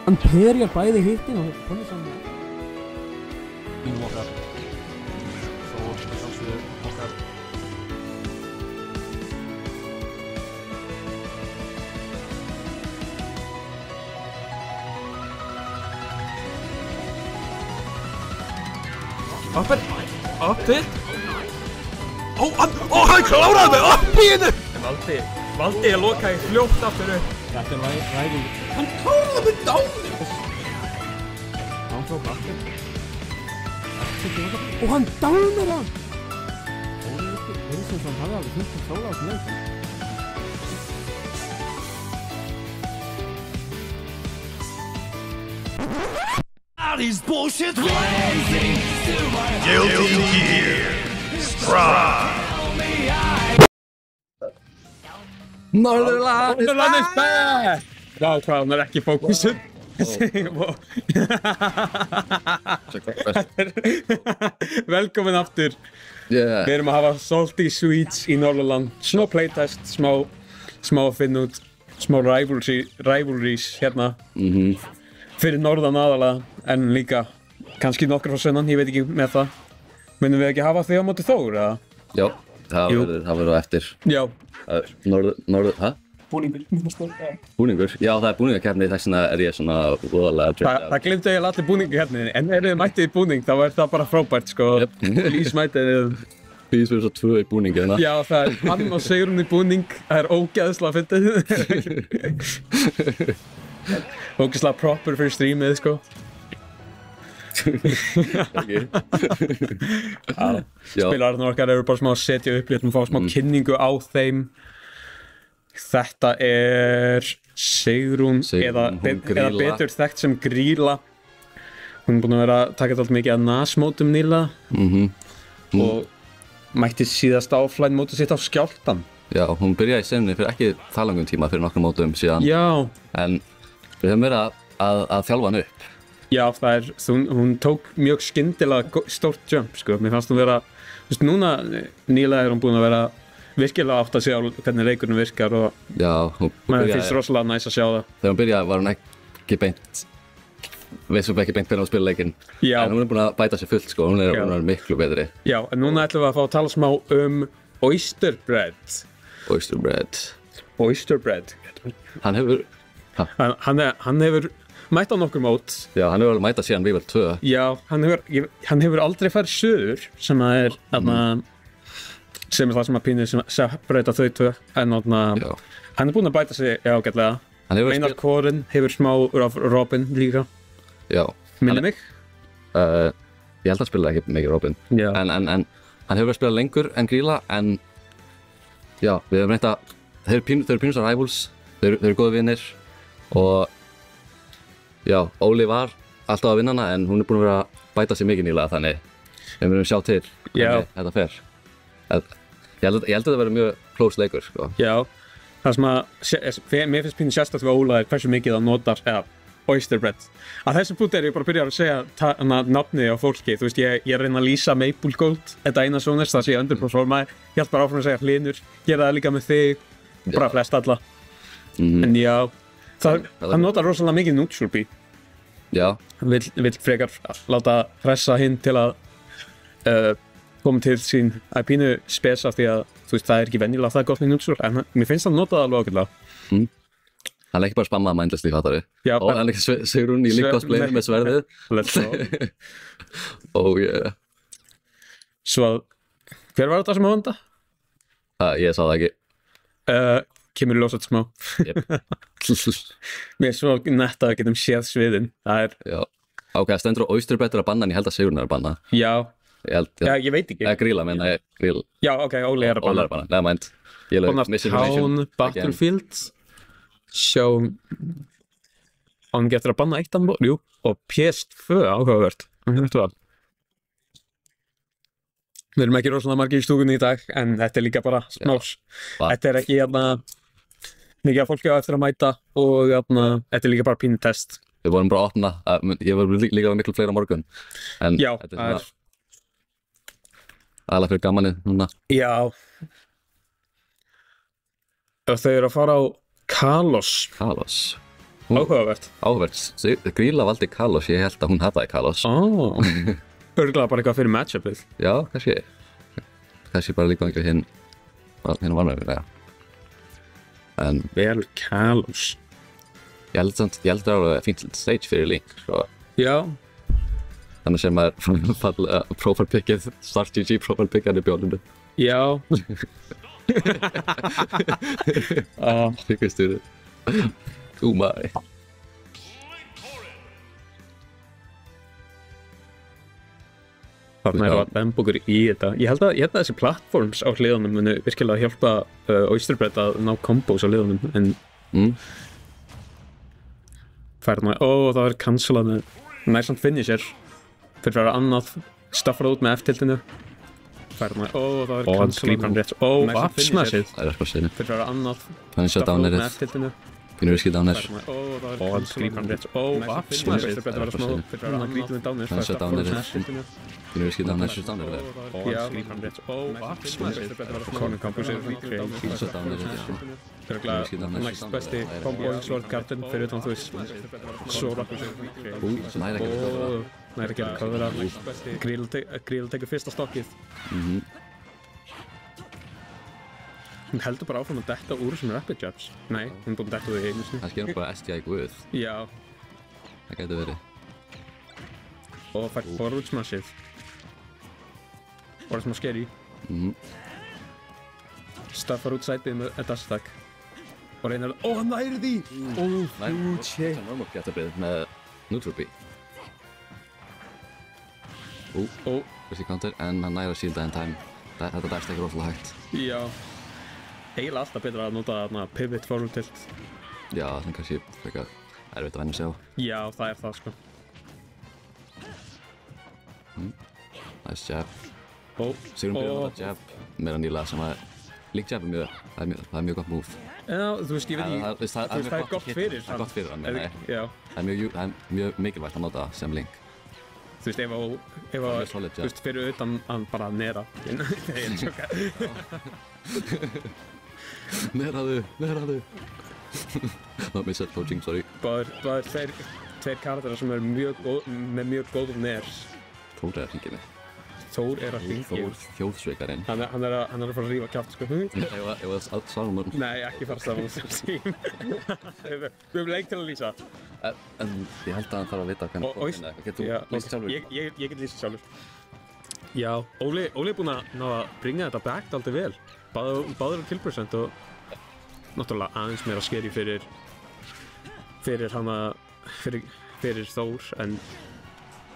Hann perjar bæði hittin og komið saman. Mínum okkar. Svo sjálfsögðu okkar. Uppið. Hann kláraði mig upp í hennu! Valdi ég lokaði fljótt aftur upp. Þetta ræðing. Hann kláraði mig dánu! Hann tók aftur. Og hann dánar hann! Það er sem hann hafði alveg fyrst að klára á þessu leik. These bullshit Guilty Gear Strive. Norðurland is back! Vá, hvað hann ekki fókusun. Velkomin aftur. Við erum að hafa Salty Sweets í Norðurland. Smá playtest, smá að finna út, smá rivalries hérna. Fyrir norðan aðalega, en líka kannski nokkur frá sunnan, ég veit ekki með það. Munum við ekki hafa þig á móti Þór, eða? Já, það verður á eftir. Já. Hæ? Búningur? Já, það er búningakeppni, þess vegna er ég svona voðalega tripped. Það glimtu eiginlega allir búningakeppninni, en ef þið mættið í búning, þá er það bara frábært, sko. Lís mættið Lís verður svo 2 í búning, eða? Já, það er hann og Sigrún í búning, það er ógeðslega fyndið. Ógeðslega proper fyrir streamið, sko. Spilararnir okkar eru bara smá að setja upp, við ætlum að fá smá kynningu á þeim. Þetta er Sigrún, eða betur þekkt sem Grýla. Hún er búin að vera að taka þetta allt mikið að NAS-mótum nýlega. Og mætti síðast offline mótið sitt á Skjálftan. Já, hún byrjaði í senunni fyrir ekki það langum tíma fyrir nokkrum mótum síðan. Já. En við höfum verið að þjálfa hann upp. Já, hún tók mjög skyndilega stórt jump, sko. Mér fannst hún vera, þú veist, núna nýlega er hún búin að vera virkilega átt að sjá hvernig leikurinn virkar og maður finnst rosalega næs að sjá það. Þegar hún byrjaði var hún ekki beint, veist þú ekki beint hvernig hún spila leikinn. Já. En hún er búin að bæta sér fullt, sko, hún er miklu betri. Já, en núna ætlum við að fá að tala smá Oyster Bread. Hann hefur mætt á nokkur mót. Já, hann hefur alveg mætt síðan Vível 2. Já, hann hefur aldrei farið suður, sem það er það sem að pínir separata þau tvö, en hann er búinn að bæta sig ágætlega. Einar Kåren hefur smá af Robin líka. Já. Minni mig? Ég held að spila ekki mikið Robin. Já. En hann hefur verið að spila lengur en Grýla, en já, við hefum reynt að, þeir eru pínur svo rivals, þeir eru góði vinnir og já, Óli var alltaf að vinna hana, en hún er búin að vera að bæta sig mikið nýlega, þannig við verðum sjá til hvernig þetta fer. Ég held að þetta verður mjög close leikur, sko. Já, það sem að, mér finnst pínu sérstaklega við Óla er hversu mikið það notar, Oyster Bread. Að þessum punkti er ég bara að byrja að segja nafnið á fólki, þú veist, ég er að reyna að lýsa Maple Gold, þetta eina svonist, það sé underperformaði, ég held bara áfram að segja Hlynur, gera það líka með þig, bara flest alla. En já, það notar rosalega mikið Nutribee. Já. Hann vill frekar láta pressa hinn til að koma til sín að pínu spesa því að þú veist, það er ekki venjulega það gott með Nutribee, en mér finnst það notað alveg ágætlega. Hann er ekki bara spammað mindlessly, fattar við. Já. Og hann er ekki Sigrún í líkkosplayinu með sverðið. Let's go. Oh yeah. Svo að, hver var þetta sem á þetta? Ég sá það ekki. Kemur í ljósat smá. Mér er svo nett að við getum séð sviðin. Það er... Já. Ok, stendur á Oyster Bread að banna, en ég held að Sigrún er að banna. Já. Ég veit ekki. Grýla, menna ég, Grýla. Já, ok, Óli er að banna. Óli er að banna, neða mænt. Town Battlefield. Sjá... Hann getur að banna eitt anbúr, jú. Og PS2, áhugavert. Við erum ekki rosalega margir í stúkunni í dag, en þetta er líka bara smás. Þetta er ekki mikið af fólki á eftir að mæta og þetta er líka bara pínu test. Við vorum bara að opna, ég var líka miklu fleira morgun. En já, þetta er svona aðalega fyrir gamanið núna. Já. Ef þau eru að fara á Kalos. Kalos. Áhugavert. Áhugavert. Grýla valdi Kalos, ég held að hún hataði Kalos. Örgulega bara eitthvað fyrir matchupið. Já, kannski bara líka einhver hinn var með mér, En Vel Kalos. ég held að það var fínt stage fyrir Link, sko. Já. Þannig sem maður fallega profile pickið, Start GG profile pickið í bjólundu. Já. Fikkur styrið. Maður. Þarna er að demba okkur í þetta. Ég held að þessi platforms á hliðunum munu virkilega hjálpa Oysterbread að ná combos á hliðunum, en færna, það er cancelað með næsamt finisher fyrir að vera annað staffar út með F-tiltinu. Færna, það er cancelað með næsamt finisher fyrir að vera annað staffar út með F-tiltinu. Pínur riskið dánir. Það skrýpan rétt. Smash. Þetta betur vera smá fyrir að hann grítið með dánir. Pínur riskið dánir. Já, skrýpan rétt. Smash. Þetta betur vera smá. Conan Campus Pínur dánir. Örgulega næst besti combo í Sword Garden fyrir utan þú veist Sora. Næri ekki að coðra. Gríl tekur fyrsta stokkið. Hún heldur bara áfram að detta úr sem rapid jabs. Nei, hún er búin að detta úr því einu sinni. Kannski er hún bara STI guð. Já. Það gæti verið. Og fær forward smashið. Og það er smá scary. Staffar út sætið með dash attack. Og reynir að... hann næri því! Shit. Það er normal getabrið með neutral B. Þessi counter, en hann næri að shielda in time. Þetta dash attack er rosalega hægt. Já. Eiginlega alltaf betra að nota þarna pivot forward tilt. Já, það er kannski frekar erfitt að venja sig á. Já, það er það sko. Nice jab. Sigrun byrjar að nota jab meira nýlega sem að Link jab það er mjög gott move. Já, þú veist, ég veit ekki, það er gott fyrir. Það er gott fyrir hann, nei. Já. Það er mjög mikilvægt að nota sem Link. Þú veist, ef þú veist, fyrir utan hann bara nera. Neraðu. Það missað coaching, sorry. Báðir tveir karakterar sem eru með mjög góðum ners. Þór er að hringja mig. Þór er að hringja mig. Þjóðsveikarinn. Hann er að fara að rífa kjátt, sko. Ég var að Salomon. Nei, ekki fara að Salomon. Við höfum leik til að lýsa. En ég held að hann þarf að vita hvernig það er. Getur þú lýst sjálfur? Ég get lýst sjálfur. Já, Óli er búinn að ná að bringa þetta back aldrei vel. Báður á killpercent og náttúrulega aðeins meira scary fyrir Þór, en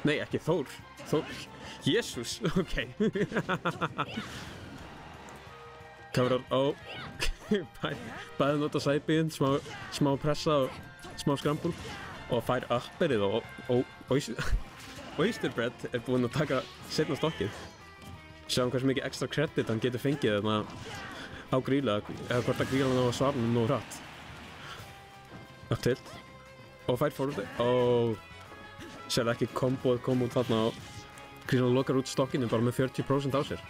nei, ekki Þór. Jesús, ok. Kamrar, bæði nota sidebein, smá pressa og smá skrambúl og fær upperið og Oysterbread er búinn að taka seinna stokkið. Sjáum hversu mikið extra credit hann getur fengið þarna á Grýla, eða hvort að Grýla ná að svara hann nógu hratt. Upp til. Og fær forward og sér ekki komboð koma út þarna og Grýla lokar út stokkinu bara með 40% á sér.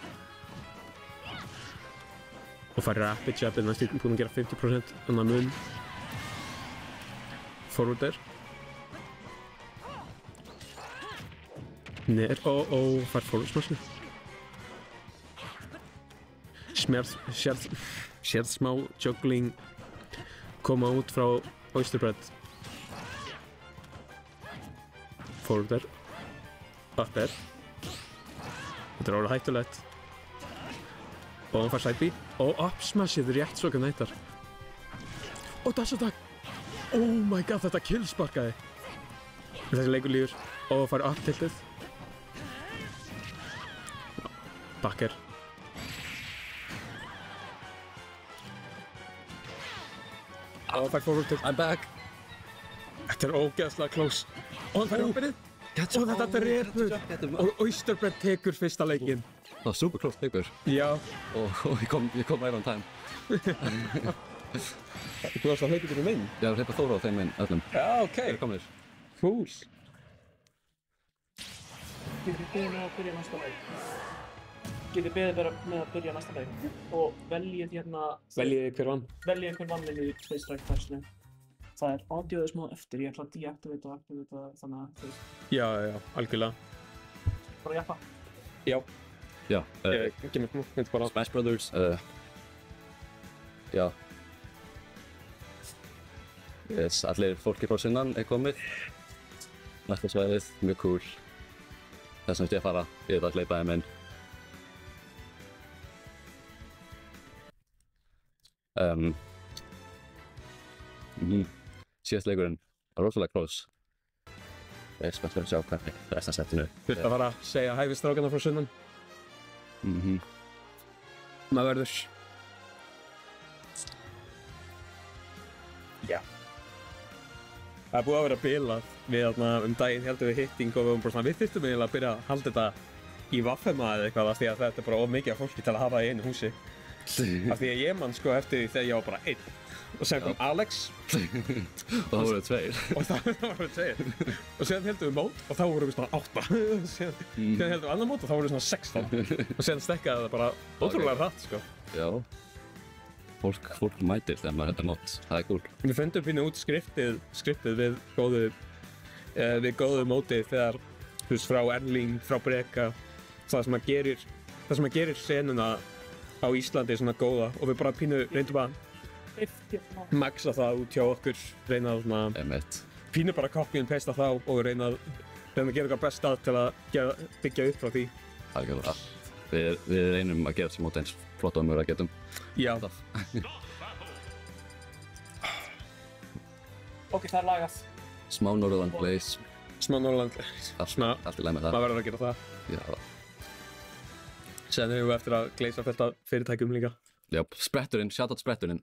Og fær rapid jabið, næstu búinn að gera 50% annar mun. Forwarder. Ner, fær forward smashinu. Sérð smá juggling koma út frá Oysterbread. Forwarder. Upper. Þetta er orðið hættulegt. Og hann fær side B. Og up smashið rétt svo ekki nættar. Og dash attack. Oh my god, þetta killsparkaði. Þessi leikur lífur. Og fær up tiltið. Backer. Og hann fær forward tilt. I'm back. Þetta er ógeðslega close. Og hann fær uppbyrðið. Og þetta drepur. Og Oysterbread tekur fyrsta leikinn. Það var super close leikur. Já. Og ég kom right on time. Þú varst að hlaupa ykkur um inn? Já, hlaupa Þóra á þeim inn öllum. Já, ok. Þeir eru komnir. Cool. Ég er búinn að byrja næsta leik. getið beðið bara með að byrja næsta leik og veljið hérna Veljið hver vann. veljið hver vann inn í Space Strike versinu. Það er audioðið smá eftir, ég ætla að deactivate og activate þannig að þú veist, Já, algjörlega. bara jappa. Já, Já, ekki með mynd bara. Smash Brothers, já. Yes, allir fólki frá sunnan er komið. Næsta svæðið, mjög cool. Þess vegna ég að fara, ég veit að hleypa þeim inn. Síðast leikurinn var rosalega close. Ég er spennt fyrir að sjá hvernig restan settinu. Þurft að fara að segja hæfi strákana frá sunnan. Maður verður. Já. Það er búið að vera bilað. Við daginn heldum við hitting og við vorum bara svona, við þyrftum eiginlega að byrja að halda þetta í vaffema eða eitthvað af því að þetta er bara of mikið af fólki til að hafa það í einu húsi. Af því að ég man sko eftir því þegar ég var bara einn. Og sen kom Alex. Og það voru tveir. Og það voru tveir. Og sen heldum við mót og þá vorum við svona 8. Sen heldum við annar mót og þá vorum við svona 16. Og sen stekkaði það bara ótrúlega hratt sko. Já. Fólk mætir þegar maður þetta mót. Það er cool. Við fundum pínu út skriptið við góðu mótið þegar, þú veist, frá Erling, frá Breka, það sem að gerir senuna á Íslandi svona góða og við bara pínu reyndum að maxa það út hjá okkur, reyna að svona pínu bara copy and paste þá og reyna að gera eitthvað best að til að byggja upp frá því. Algjörlega. Við reynum að gera þessi mót eins flott og mögulega getum. Já. Ok, það er lagað. Smá Norðurland Blaze. Smá Norðurland. Allt í lagi með það. Maður verður að gera það. Já. Sen hefur við eftir að gleysa fullt af fyrirtækjum líka. Já, spretturinn, shoutout spretturinn.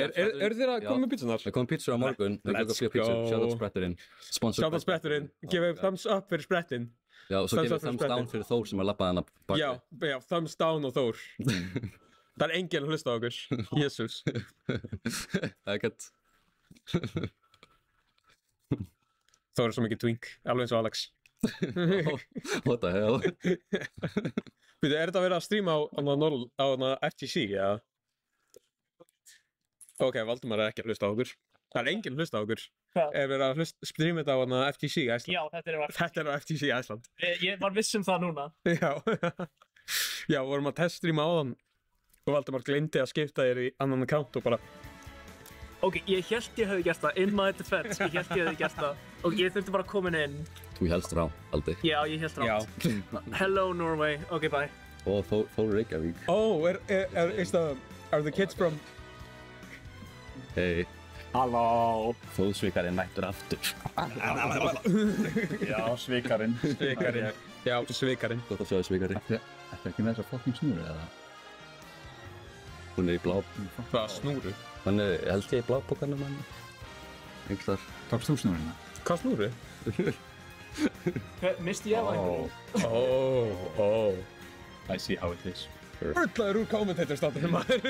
Eru þér að koma með pítsunar? Við komum pítsur á morgun. Let's go. Shoutout spretturinn. Shoutout spretturinn. Gefið thumbs up fyrir sprettinn. Já, og svo gefið thumbs down fyrir Þór sem að labbaði hana baki. Já, thumbs down og Þór. Það er enginn að hlusta á okkur. Jésús. Það er gett. Þór er svo mikið twink, alveg eins og Alex. What the hell? Býtu, er þetta að vera að stríma á FTC, eða? Ok, Valdimar er ekki að hlusta á okkur. Það er enginn að hlusta á okkur. Hvað? Er verið að stríma þetta á FTC Æsland? Já, þetta er á FTC Æsland. Ég var viss það núna. Já. Já, vorum að teststríma á þann og Valdimar gleymdi að skipta þér í annan account og bara... Ok, ég hélt ég hefði gert það, in my defense, ég hélt ég hefði gert það og ég þurfti bara að koma inn. Þú hélst rá, aldrei. Já, ég hélt rátt. Hello Norway, ok, bye. Og Þór Reykjavík. Oh, are the kids from... Hey. Halló. Þóðsvikarinn mættur aftur. Já, svikarinn. Já, svikarinn. Gott að sjá þið svikari. Þetta ekki með þessa fucking snúru, eða? Hún er í blá... Hvað, snúru? Hann er, held ég, í blábókanum hann. Einhvers þar. Tókst þú snúruna? Hvað snúru? Misti ég af einhverju? I see how it is. Rullaður úr kommentatorstáttunum maður.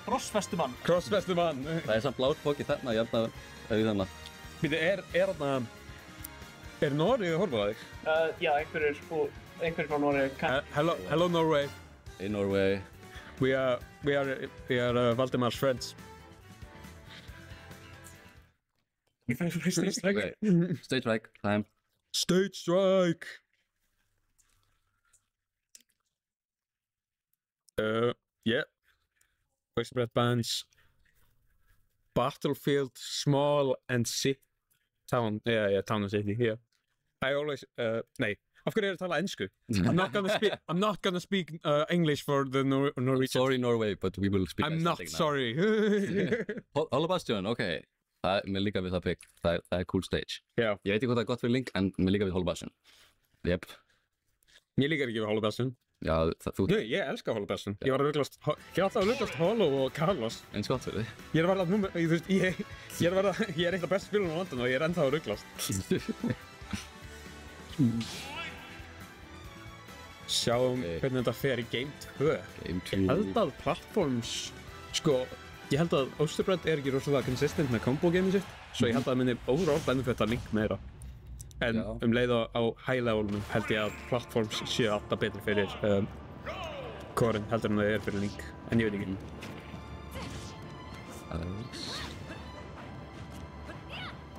Crossfestumann. Crossfestumann. Það er samt blátbóki þarna, ég held að það er þarna. Býtu, er Noregi að horfa á þig? Já, einhverjir frá Noregi. Hello Norway. In Norway. We are Valdimar's friends. Stage strike time. Stage strike. Yeah. Oyster Bread Bands. Battlefield, small and city. Town, yeah, town and city, yeah. I always, nei. Af hverju er að tala ensku? I'm not gonna speak English for the Norwegian. Sorry Norway, but we will speak I'm not sorry. Holubastion, ok. Mér líka við það pick. Það er cool stage. Já. Ég veit ekki hvað það er gott fyrir Link, en mér líka við Holubastion. Jep. Mér líkar ekki við Holubastion. Já, þú... Nei, ég elska Holubastion. Ég var að rugglast, ég er alltaf að rugglast Holo og Carlos. Eins gott fyrir þig. Ég er að verða númer, þú veist, ég er eitt af bestu spilunum á landinu og ég er ennþá að rugglast. Sjáum hvernig þetta fer í Game 2. Game 2. Ég held að platforms, sko, ég held að Oyster Bread er ekki rosalega consistent með combo gameið sitt, svo ég held að það minni overall benefit að Link meira. En leið á high levelunum held ég að platforms séu alltaf betri fyrir Korin heldur en það er fyrir Link, en ég veit ekki.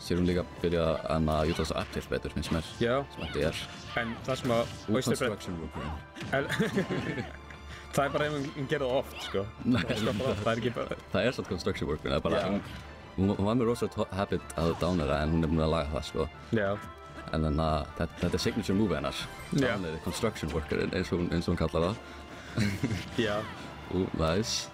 Sér hún líka byrja að utilize up-tilt betur, finnst mér. Já, Sem þetta er. en það sem að Oyster Bread, Construction worker. það er bara ef hún gerir það oft, sko. Það er ekki bara, Það er svona construction worker, það er bara... Já. Hún var með rosa habit að dánera en hún er búin að laga það, sko. já, En þannig að þetta er signature move hennar. Já. Dáneri, construction workerinn, eins og hún kallar það. já. Nice.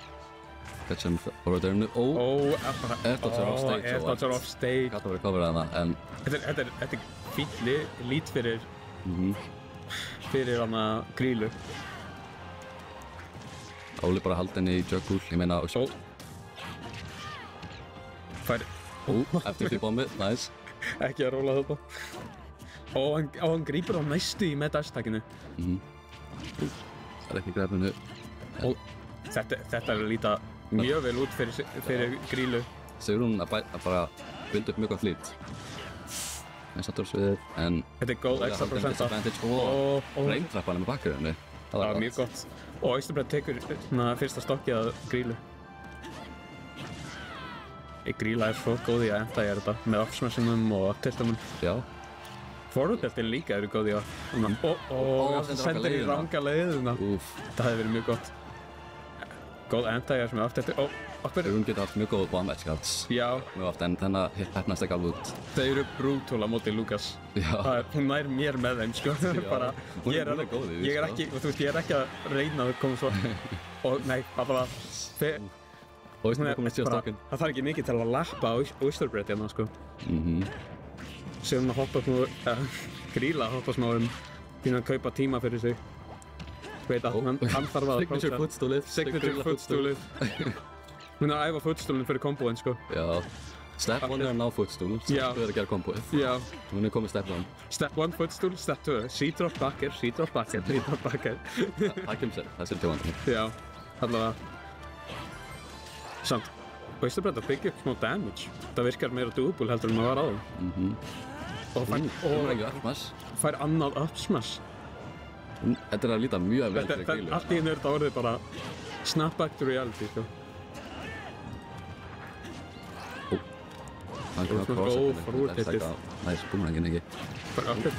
Catch him for a turn. Bara, Air-dodger off stage. Air-dodger off stage. Gattu verið coverað hana, en... Þetta er fínt lít fyrir, fyrir hana Grílu. Óli bara haldi henni í juggle, ég meina... Fær, Eftir því bombið, nice. ekki að róla þetta. Hann grípur á næstu í með dash-takkinu. Það er ekki grefinu. Og þetta er að líta mjög vel út fyrir Grílu. Segur hún að bara build upp mjög góð flýt. En sattur sviðið, en... Þetta er góð extra prosenta. Og reyndrapp hana með bakgrunni. Það var mjög gott. Og Oyster Bread tekur fyrsta stokkið að Grílu. Gríla er svo góð í að enda ég þetta með uppsmassinum og upptiltunum. Já. Forward-beltin líka eru góð í að sendir í ranga leiðina. Það hefði verið mjög gott. Góð enda ég sem er upptiltur. Hún getur haft mjög góð bomb edge guards. Já. Mjög oft, en þannig hefnast ekki alveg út. Þeir eru brútúl á móti Lucas. Já. Hún nær mér með þeim, sko. Bara, Hún er góð í því, ég er ekki, þú veist, ég er ekki að reyna að koma svo. Og nei, allavega. Og veist maður komið síðan stokkinn. Það þarf ekki mikið til að lappa Oyster Bread hérna, sko. Síðan að hoppa smá, Gríla að hoppa smá að kaupa tíma fyrir sig. Veit að hann þarf að Signature footstoolið. Signature footstoolið. Hún er að æfa footstoolinn fyrir komboinn, sko. Já. Step 1 er að ná footstool, step 2 er að gera komboið. Já. Hún er komið step 1. Step 1 footstool, step 2 C-drop backer, C-drop backer, C-drop backer. Það kemur sér, það er tjóðan. Já, allavega. Samt, Oyster Bread að byggja upp smá damage. Það virkar meira doable heldur en maður var áður. Og Hún er ekki uppsmash. fær annað uppsmash. Þetta er að líta mjög vel fyrir Grílu. Allt í henni er þetta orðið bara snap back to reality, sko. Hann kemur að Ó, crossa forward hitið. Það er búmeranginn ekki. Fær upper.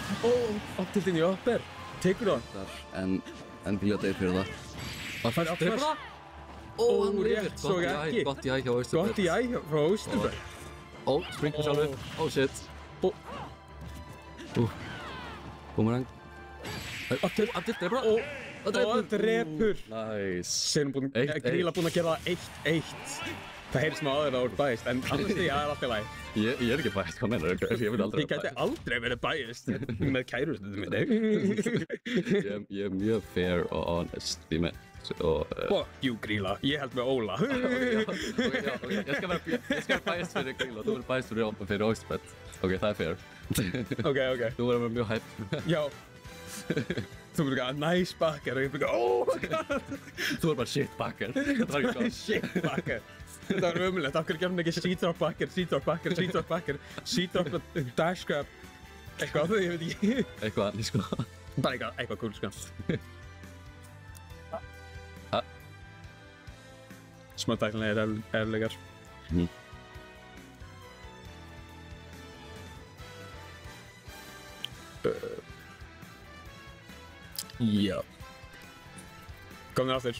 Upptiltinn í upper. Tekur það. En Gríla deyr fyrir það. Það fær uppsmash. Hann rétt svo ekki. Gott í æg hjá Oyster Bread. Gott í æg frá Oyster Bread. Springur sjálfur. Shit. Boomerang. Aftilt drefur það. Og drepur. Nice. Gríla búinn að gera það 1-1. Það heyrðist maður áður að það voru bæst, en annars því að það er alltaf læg. Ég er ekki bæst, hvað menur? Ég vil aldrei Ég gæti aldrei verið bæst með kærustundum minni. Ég er mjög fair og honest, ég með. Fuck you, Gríla. Ég held með Óla. Ég skal vera bæst fyrir Gríla, þú verður bæst fyrir Oyster Bread. Ok, það er fair. Ok. Þú verður mjög hæpp. Já. Þú verður ekki að nice backer og ég byrja, oh my god. Þú verður bara shit backer. Þetta var ekki gott. Shit backer. Þetta var ömulegt. Af hverju gerðum ekki C-drop backer, C-drop backer, C-drop backer, C-drop dash grab. Eitthvað, ég veit ekki. Eitthvað, sko. Bara eitthvað cool, sko. Smá tæknilegir erflegar. Já. Komum þér aftur.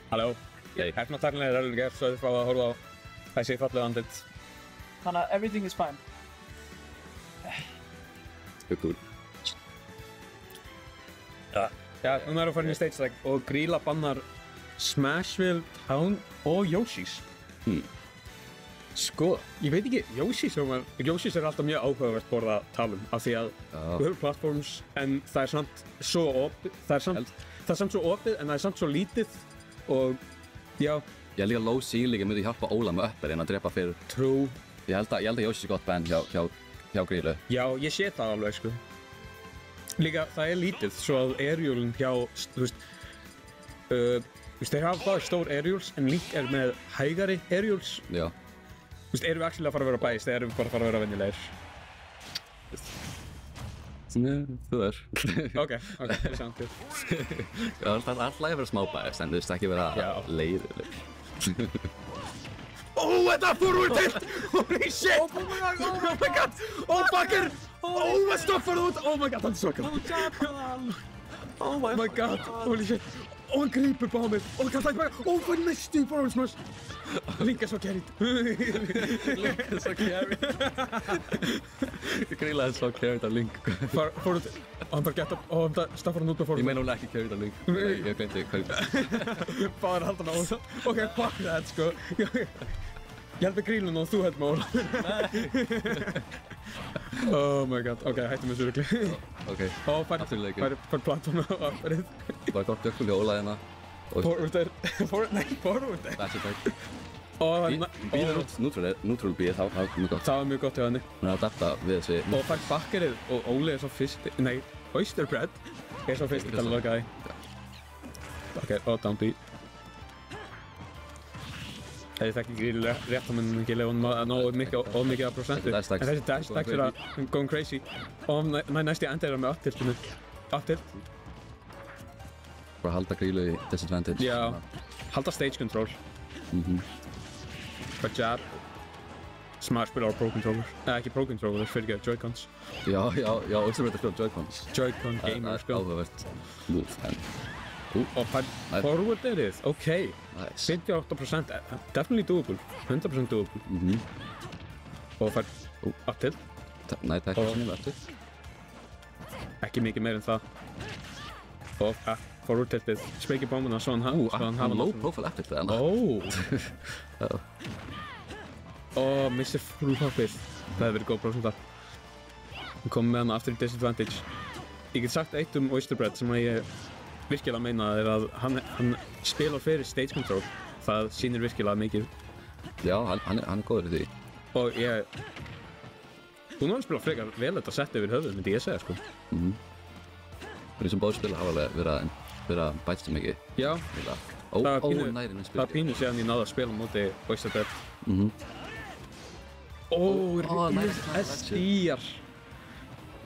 Halló. Hérna tæknilegir erflegar, svo þið fá að horfa á þessi fallega andlit. Þannig að everything is fine. Cool. Já, núna erum við farin í stage strike og Gríla bannar Smashville, Town og Yoshis. Sko, ég veit ekki, Yoshis er alltaf mjög áhugavert borð að tala af því að við höfum platforms en það er samt svo opið, það er samt svo opið en það er samt svo lítið og já. Ég held líka low ceiling myndi hjálpa Óla með upper en að drepa fyrir. True. Ég held að Yoshis er gott band hjá Grílu. Já, ég sé það alveg, sko. Líka, það er lítið, svo að aerialin hjá, þú veist, þeir hafa bara stór aerials, en Link er með hægari aerials. Já. Þú veist, erum við actually að fara að vera bæst, eða erum við bara að fara að vera venjulegir? Þú er. Ok, það sound good. Já, það er alltaf að vera smá bæst, en þú veist ekki vera leiðileg. Þetta forward tilt! Holy shit! Oh my god! Oh fucker! Það stoppar út! Oh my god, það er svo gæt! Oh my god! Holy shit! Hann grípur på mig! Hann kastar tilbaka! Hvað næstu í forward smash! Link svo carried! Link svo carried. Grilla svo carried af Link. Forward... Hann bara gett upp og hann stappar hann út á forward. Ég meina hún ekki carried af Link. Ég glemdi hvað. Báðir halda hann á það. Ok, fuck that sko. Ég held með grílun og þú held með Óla. Oh my god, ok, hættum þessu rugli. Ok, aftur leikin. Fær plattform á afferðið. Það var gott jökul í Óla hérna. Forward er, forward er. That's it. Og Býður út neutral B, það var mjög gott. það var mjög gott hjá henni. Hún er að adapta við þessi. Og fær bakkerið og Óli er svo fyrst, nei, Oyster Bread er svo fyrst til að loka því. Ok, og down B. Ég þekki gríl rétt á minnum ekki lefa hann náðu mikið af prosentu. En þessi dash stacks er að going crazy. Og næst í enda er hann með up-tiltinu. Up-tilt. Bara halda grílu í disadvantage. Já, halda stage control. Bara jab. Smash spila á pro controller. Ekki pro controller, fyrir ekki Joy-Cons. Já, Oyster Bread er spilað Joy-Cons. Joy-Con gamer Það spil. er áhugavert move, en... Og forward erið, ok. Nice. 58%, definitely doable. 100% doable. Og fær up-tilt. Nei, það er ekki svona eftir. Ekki mikið meir en það. Og forward tiltið. Speiki bombuna svo hann hafa Low profile eftir það. Ó! Og missir frúhoppið. Það hefur verið góð prósenta. Hann kom með hana aftur í disadvantage. Ég get sagt eitt Oyster Bread sem að ég virkilega meina er að hann spilar fyrir stage control. Það sýnir virkilega mikið. Já, hann er góður í því. Og ég... Hún var að spila frekar vel þetta sett yfir höfuð, myndi ég segja, sko. Þeir sem báðu spila hafa verið að bæta svo mikið. Já. Næri með Það var pínu síðan ég náði að spila móti Oyster Bread. SD-ar.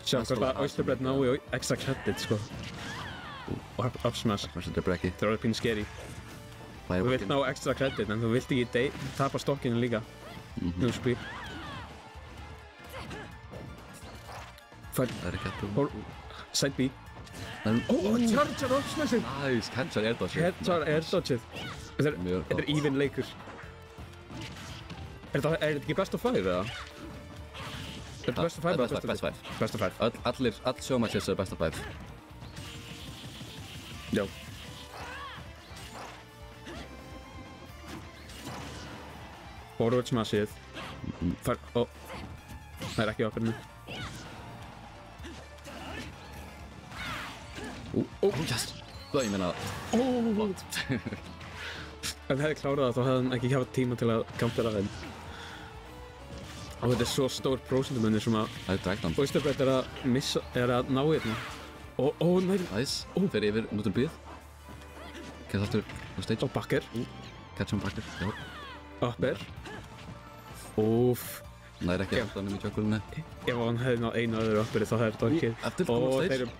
Sjá hvað Oyster Bread nái extra credit, sko. Og up smash. Þetta er brekki. Það er pínu scary. Þú vilt ná extra credit, en þú vilt ekki tapa stokkinu líka. Nú spil. Það er ekki eftir. Side B. Charger up smashið. Nice, Hedgar er dodgið. Hedgar er dodgið. Þetta er even leikur. Er þetta ekki best of 5 eða? Er þetta best of 5 eða best of 5? Best of 5. All showmatches er best of 5. Já. Forward smashið. Það er ekki ákveðinu. Yes! Það ég meina... Ef hann hefði klárað það þá hefði hann ekki haft tíma til að countera þeim. Og þetta er svo stór prósentumunni sem að Það er dræktan. Oyster Bread er að ná hérna. Næri. Nice. Fer yfir nútur bíð. Kett aftur á stage. Og bakker. Catch on backer. Já. Upper. Úff. Næri ekki aftur hann í tjökkulunni. Ef hann hefði náð einu öðru upperi þá hefði þetta ekki. Eftir kom á stage.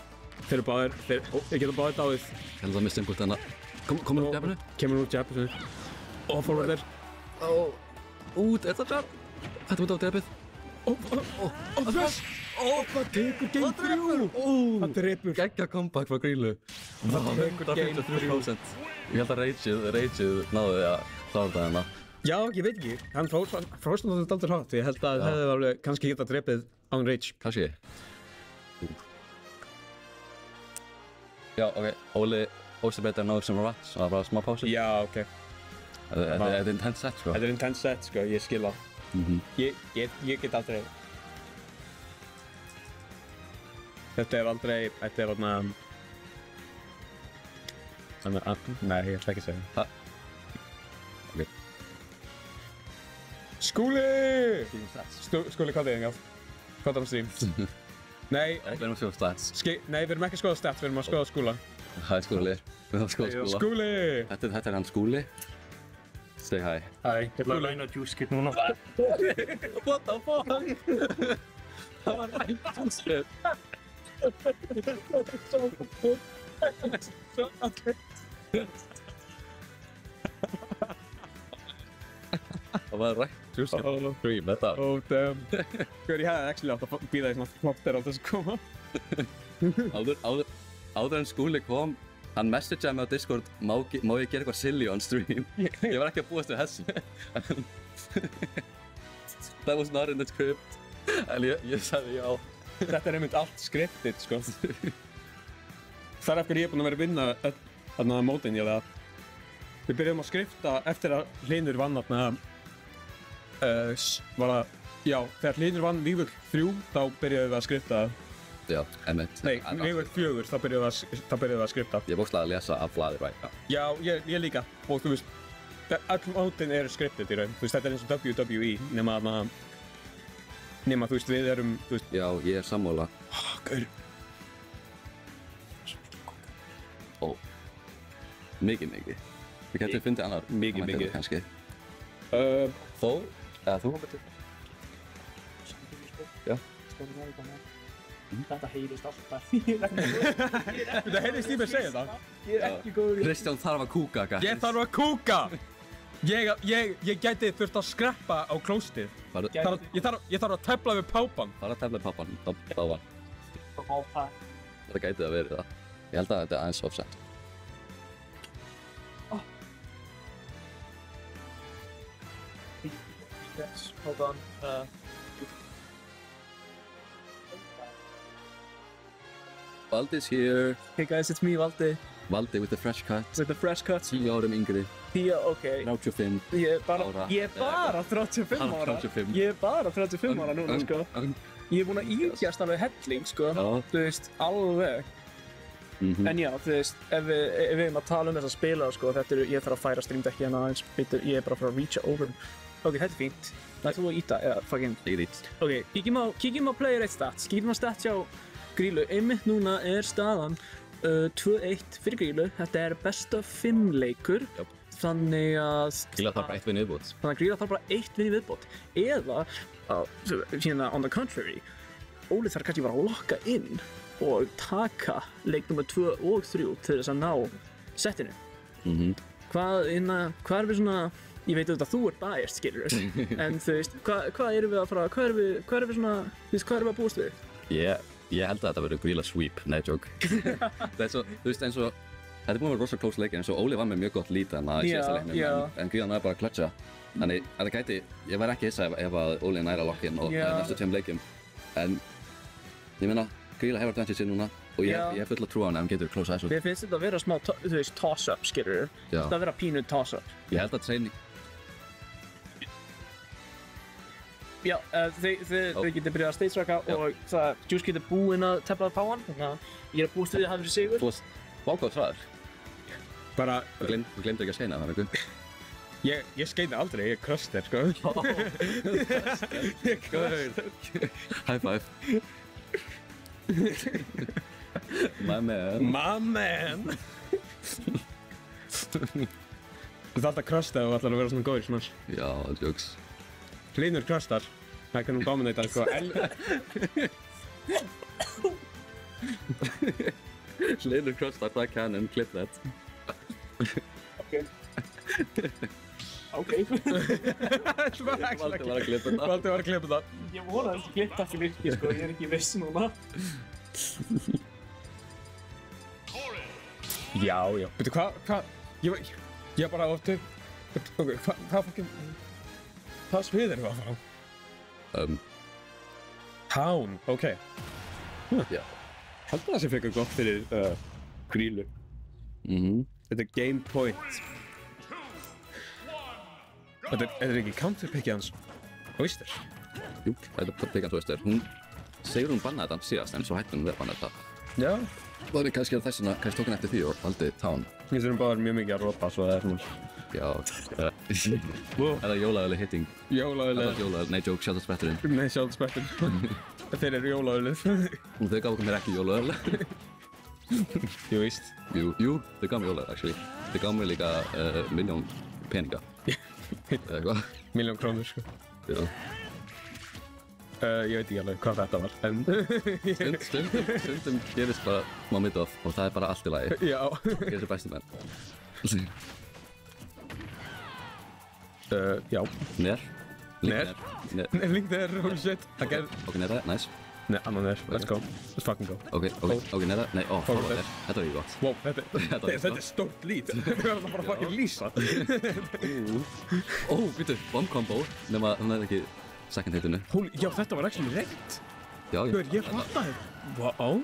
Þeir eru báðir. Þeir geta báðir dáið. Ég held að mista einhvert en að... Komur úr jabinu? Kemur úr jabinu. Og forward er. Út, er það jab? Þetta út á jabið. Og press! Það tekur game 3! Það drepur. Geggja comeback frá Grílu. Það tekur game 53%. Ég held að Rageið náði að klára það hérna. Já, ég veit ekki. Hann fróst náttúrulega daldur hratt. Ég held að það hefði alveg kannski getað drepið án Rage. Kanski. Já, ok. Oyster Bread er náður sem var rætt, svo það var bara smá pásu. Já, ok. Þetta er intense set, sko. Þetta er intense set, sko. Ég skil það. Ég get aldrei... Þetta er þarna... Nei, ég ætla ekki að segja. Ok. Skúli! Skúli, hvað er það? Hvað er það stream? Nei. Við erum að skoða stats. Nei, við erum ekki að skoða stats, við erum að skoða Skúla. Hæ, Skúli. Við erum að skoða Skúla. Skúli! Þetta er hann Skúli. Say hi. Hæ, ég ætla að læna djúskitt núna. What the fuck? Það var rænt djúskit. Það var rætt stream þetta. Oh damn. Hver ég hefði actually átt að býða í svona flottir á þess að koma. Áður en Skúli kom, hann messageaði mig á Discord, má ég gera eitthvað silly on stream? Ég var ekki að búast við þessu. That was not in the script. En ég sagði já. Þetta einmitt allt scripted, sko. Það af hverju ég búinn að vera að vinna þarna mótin, ég það. Við byrjum að skrifta eftir að Hlynur vann þarna, þegar Hlynur vann Vígur 3, þá byrjuðum við að skrifta. Já, einmitt. Nei, Vígur 4, þá byrjuðum við að skrifta. Ég bókstlega að lesa af blaði, right? Já, ég líka. Og þú veist, all mótin eru scripted í raun. Þú veist, þetta eins og WWE, nema, þú veist, við erum, þú veist... Já, ég er sammála. Gaur. Mikið. Við getum fundið annar. Mikið. Kannski. Þó, eða þú hópið til? Já. Þetta heyrist alltaf. Þetta heyrist í mig að segja það. Ég er ekki góður í Kristján þarf að kúka, guys. Ég þarf að kúka! Ég gæti þurft að skreppa á klóstið. Ég þarf að tefla við pápan. Fara að tefla við pápan, báðan. Þetta gæti að verið það. Ég held að þetta er aðeins offset. Yes, hold on. Valdi's here. Hey guys, it's me, Valdi. Valdi with the fresh cut. With the fresh cut. 10 árum yngri. 10, ok. 35. Ég er bara ára. 35 ára. 35. Ég er bara 35 ára núna, sko. Ég er búinn að íkjast alveg helling, sko. Já. Þú veist, alveg. En já, þú veist, ef við erum að tala þessa spila, sko, ég þarf að færa streamdekki hérna aðeins betur, ég er bara að fara að reacha over. Ok, þetta er fínt. Það er þú að íta, eða fucking... Ég ít. Ok, kíkjum á player 1 stats. Kíkjum á stats hjá Grýlu. Einmitt núna er staðan 2-1 fyrir Grýlu. Þetta er best of 5 leikur. Jöp. Þannig að... Grýla þarf bara 1 vinn í viðbót. Þannig að Grýla þarf bara 1 vinn í viðbót. Eða, hérna, on the contrary, Óli þarf kannski bara að lokka inn og taka leik nummer 2 og 3 til þess að ná settinu. Hvað er við svona... Ég veit auðvitað að þú ert biased, skilur en þú veist, hvað erum við að fara, hvað erum við svona, þú veist, hvað erum við að búast við? Ég held að þetta verður Grýla sweep, nei joke. Það er svo, þú veist, eins og, þetta er búin að vera rosa close leikir, eins og Óli var með mjög gott lít þarna í síðasta leiknum, en Grýla næði bara að klötsa. Þannig, þetta gæti, ég væri ekki hissa ef að Óli næri að lokka inn og næstu 2 leikjum. En, ég meina, Grýla hefur advantage sér núna og ég hef full að trúa hann ef hann getur close þessu. Mér finnst þetta að vera smá, þú veist, toss-up, skilur þetta að vera pínu toss-up. Ég held að treyning. Já, þau getur byrjað að stage-racka og Juice getur búinn að tefla á hann, þannig að ég er að búast við að hafa fyrir sigur. Þú veist, vákáð hraður. Bara... Þú glemdi ekki að skeina það, veiku? Ég skeina aldrei, ég er kruster, sko. Ég er kruster. High five. My man. Þú ert alltaf krustað og ætlar að vera svona góður, svona. Já, jokes. Hlynur krustar. Það er kannum dominata, sko. Hlynur krustar, það er canon, clip that. Ok. Valdi var að klippa þetta. Valdi var að klippa þetta. Ég vona að þessi klipp ekki virki, sko, ég er ekki viss núna. Já. Veitu, hvað? Ég bara áttu... Ok, hvað fucking... Hvað svið erum við að fara á? Town, ok. Já. Held að það sé frekar gott fyrir Grýlu. Þetta er game point. Þetta er ekki counterpickið hans Oyster. Jú, þetta er pick hans Oyster. Hún segir hún bannaði þetta síðast en svo hætti hún verið að banna þetta. Já. Það er kannski þess vegna, kannski tók hann eftir því og valdi Town. Við þurfum báðir mjög mikið að ropa svo það er svona. Já. Er það jólaöli hitting? Jólaöli. Nei, joke, sjálfsbretturinn. Nei, sjálfsbretturinn. Þeir eru jólaölið. Og þau gaf okkur mér ekki jólaöli. Jú víst. Jú, þau gaf mér jólaöli, actually. Þau gaf mér líka milljón peninga. Eða eitthvað. Milljón krónur, sko. Já. Ég veit ekki alveg hvað þetta var, en Stundum gerist bara smá mid-off og það bara allt í lagi. já. Gerist þér bestu menn. Já. Ner. Ner. Ner. Link there, holy shit. Ok, nera, nice. Nei, annan there, let's go. Let's fucking go. Ok, nera, nei, Forward forward. Þetta var ekki gott. Wow, þetta er stórt lít. Við verðum bara að fucking lýsa. Býtu, bomb combo, nema hún ekki second hitinu. Já, þetta var actually reynt. Já, Hver, ég fattaði. Wow.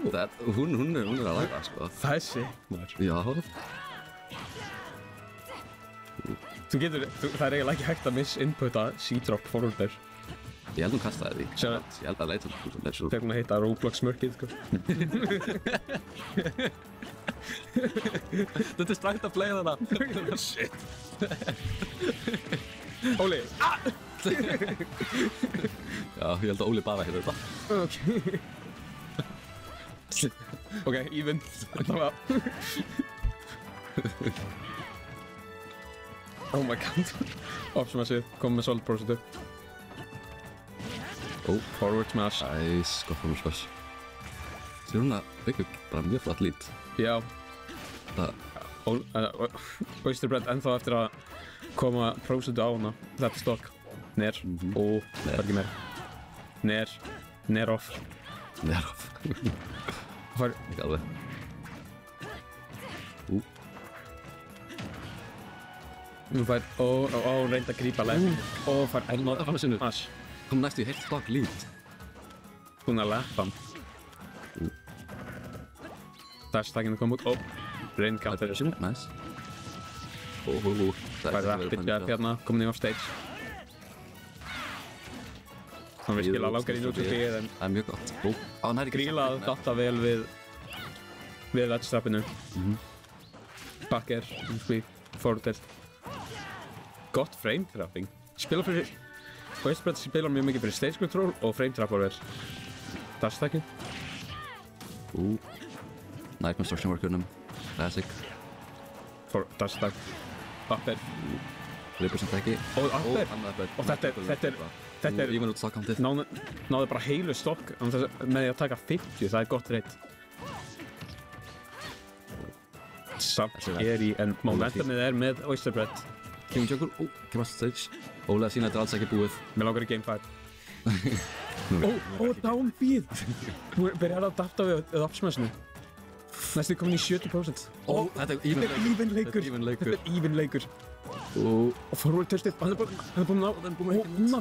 Hún er að læra, sko. Það er sick, maður. Já. Það er eiginlega ekki hægt að miss-inputa C-drop forwarder. Ég held hún kastaði því. Sjá. Ég held að leita hún svo. Þegar hún að hitta Roblox smörkið, sko. Þetta er strækt að playa þarna. Shit. Óli. Já, ég held að Óli bara hefur þetta. Ok, even. Það var... Oh my god. Opsmassið, kom með solid prosentu. Forward smash. Æs, gott forward smash. Sér hún að byggja bara mjög flatt lít. Já. Það... Oysterbrand ennþá eftir að koma prosentu á hana. Þetta stokk. Ner. Það er ekki meir. Ner off. Ner off. Ekki alveg. Hún fær, reynd að grípa leið. Fær ennþá smash. Kom næstu í heilt stokk lít. Hún að leppa hann. Dash-tagginu kom út. Reynd counter. Nice. Fær rapid jab hérna, komin í off stage. Hann virkilega langar í nútúlið en það er mjög gott. Grilla að datta vel við edge-strappinu. Backer, forward. Gott frame trapping. Spila fyrir... Oysterbrand spilar mjög mikið fyrir stage control og frame trappar vel. Dash-taggin. Nice construction workunum. Classic. Dash-tagg. Upper. Represent ekki. Upper. Og þetta er... Even út stock-countið. Náðu bara heilu stokk með því að taka 50, það er gott reynd. Samt en momentumið er með Oysterbrand. Kemur tjökkur, kemur alltaf stage. Óli að sína þetta er alls ekki búið. Mér langar í game 5. Downbeat! Þú byrjar að dafta við upsmashinu. Næstu komin í 70%. Þetta er even leikur. Þetta er even leikur. Og forward touchið, hann er búinn að ná.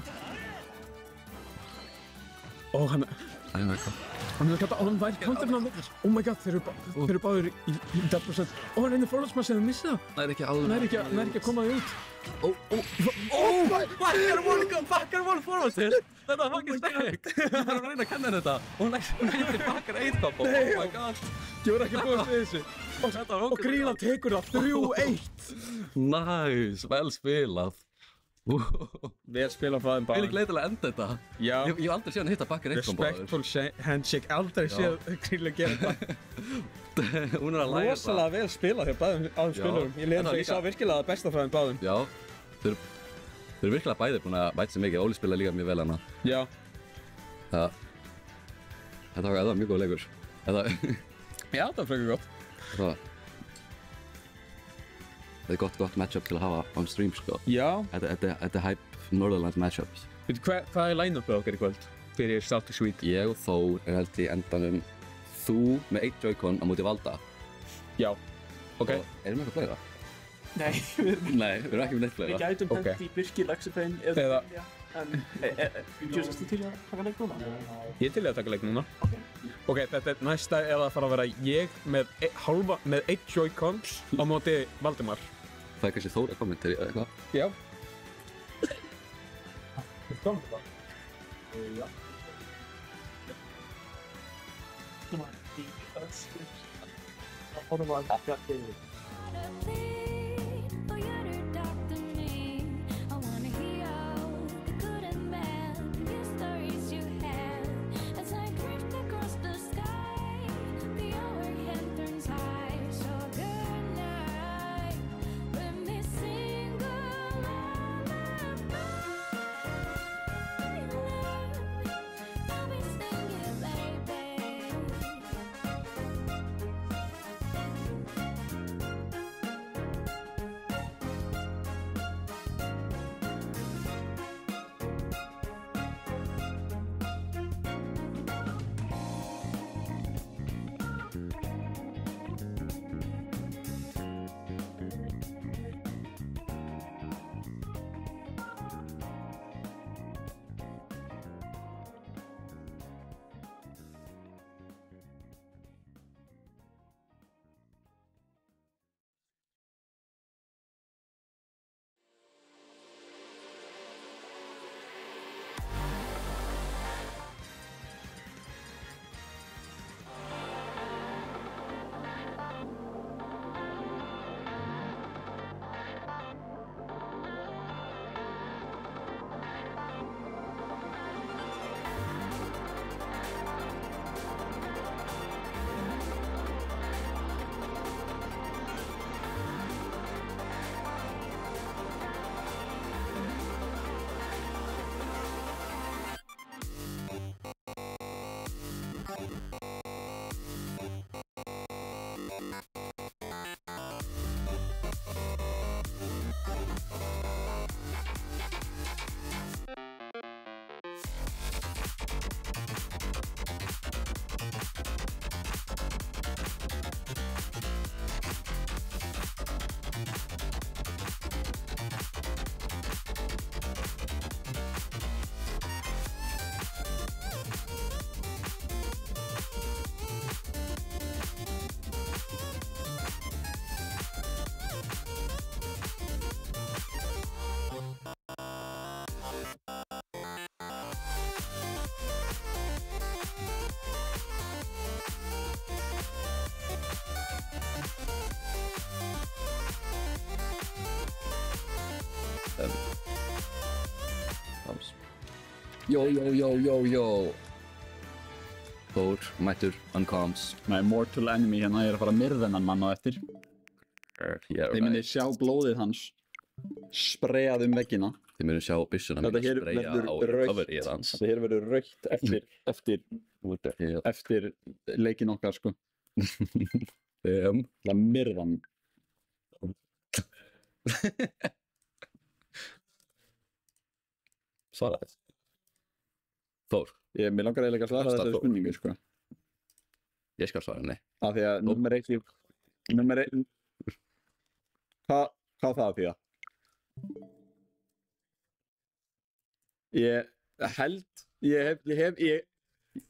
Hann væri counterinn á mig. Oh my god, þeir eru báðir í 10%. Hann reynir forward smash eða missa það. Það er ekki alveg. Hann er ekki að koma því út. Bakkar one forward til. Þetta var fucking stegt. Það er að reyna að kenna þetta. Og hún heitir bakkar 1 combo. Oh my god. Ég var ekki búinn við þessu. Og Grilla tekur það 3-1. Nice, vel spilað. Vel spilað frá þeim báðum. Eilig leiðilega enda þetta. Já. Ég hef aldrei séð hann hitta bakkar 1 combo. Respectful handshake, aldrei séð Grilla gera þetta. Hún er að læra það. Rosalega vel spilað hjá báðum spilurum. Ég sá virkilega það besta frá þeim báðum. Já, þeir eru virkilega bæði búin að bæta sig mikið. Óli spilaði líka mjög vel hana. Já. Þetta var mjög góð leikur. Já, það var frekar gott. Það er gott matchup til að hafa on stream, sko. Já. Þetta er hype Northernland matchups. Hvað er line-upið okkar í kvöld fyrir Celtic Suite? Ég og Þór er held í endanum þú með 1 Joy-Con á móti Valda. Já. Ok. Og erum við eitthvað fleira? Nei, Nei, við erum ekki með neitt fleira. Við gætum pent í Birki, Lexifein eða Vilja. En kjósast þú til að taka leik núna? Ég er til að taka leik núna. Ok, þetta er næsta að fara að vera ég með 1 Joy-Con á móti Valdimar. Það er kannski Þór að kommentari eða eitthvað? Já. Já. Núna, í öðskil. Það fórum að ekki að fyrir. Jó Þór, mættur, uncoms My mortal enemy hérna, ég er að fara að myrða hennan mann á eftir. Yeah, Þið myndi sjá blóðið hans spreyjað veggina. Þið myndu sjá byssuna Þetta mín hér spreyja á verður coverið hans. Þetta hér verður rautt eftir leikinn okkar, sko. Það myrða hann. Svaraði. Þór, Mér langar eiginlega að svara þessari spurningu, sko. ég skal svara henni. Af því að númer eitt Hvað það því að? Ég held,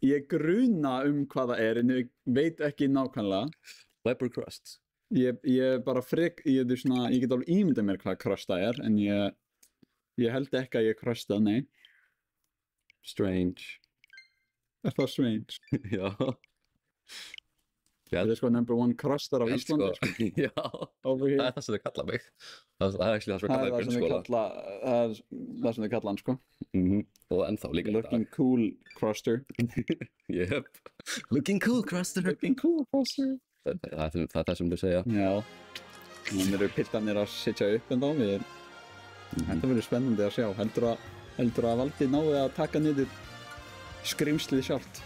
ég gruna hvað það er, en ég veit ekki nákvæmlega. Leper crust. Ég bara ég get alveg ímyndað mér hvað crust það er, en ég held ekki að ég crusta, nei. Strange. Er það strange? Já. Það er sko number one crustar á Íslandi, sko. Já. Over Það here. er það sem þau kalla mig. Það er actually það sem þau kalla í grunnskóla. Það er það sem þau kalla hann, sko. Og ennþá líka í dag. Looking cool cruster. Yep. Looking cool, Cruster. Looking cool cruster. Það er það sem þau segja. Já. Nú eru piltarnir að sitja upp en þá. Þetta verður spennandi að sjá. Heldur að Valdi náði að taka niður skrimslið sjálft.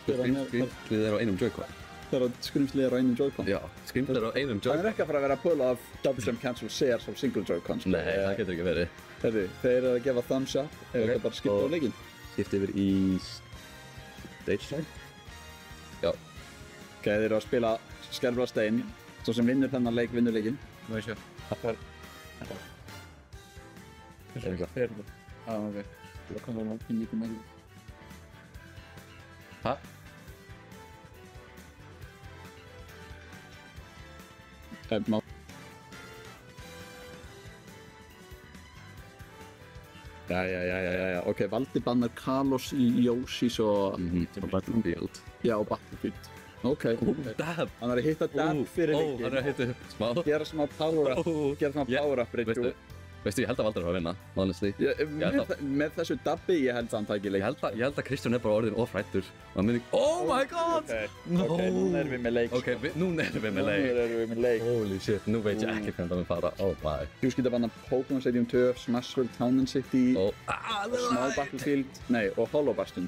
Skrimslið er á einum Joy-Con. Þegar skrimslið er á einum Joy-Con. Já, skrimslið er á einum Það Joy-Con. er ekki að fara að vera að pula af Double Jump Cancel Shares á single Joy-Con, sko. Nei, það getur ekki verið. Heyrðu, þeir eru að gefa thumbs up ef þetta bara skipta á leikinn. Skipti yfir í stage time. Já. Ok, þeir eru að spila Skelfra Stein. Svo sem vinnur þennan leik, vinnur leikinn. Nú er sjá. Það er það. Ok. Það kom það langt inn í komið. Hæ? Já. Ok, Valdi bannar Kalos í Yoshis og... Battlefield. Já, og Battlefield. Ok. Dab! Hann er að hitta dab fyrir leikinn. Hann er að hitta smá. Gera smá power-up reytu. Veistu, ég held að Valdur var að vinna, honestly. Með þessu dabbi, ég held að hann tæki leik. Ég held að Kristján er bara orðin ofrættur. Og hann myndi, oh my god! Ok, núna erum við með leik. Ok, núna erum við með leik. Núna erum við með leik. Holy shit, nú veit ég ekki hvernig það mun fara. Oh my. Þú skilta banna Pokémon Stadium 2, Smashville, Town & City, Small Battlefield, nei, og Hollow Bastion.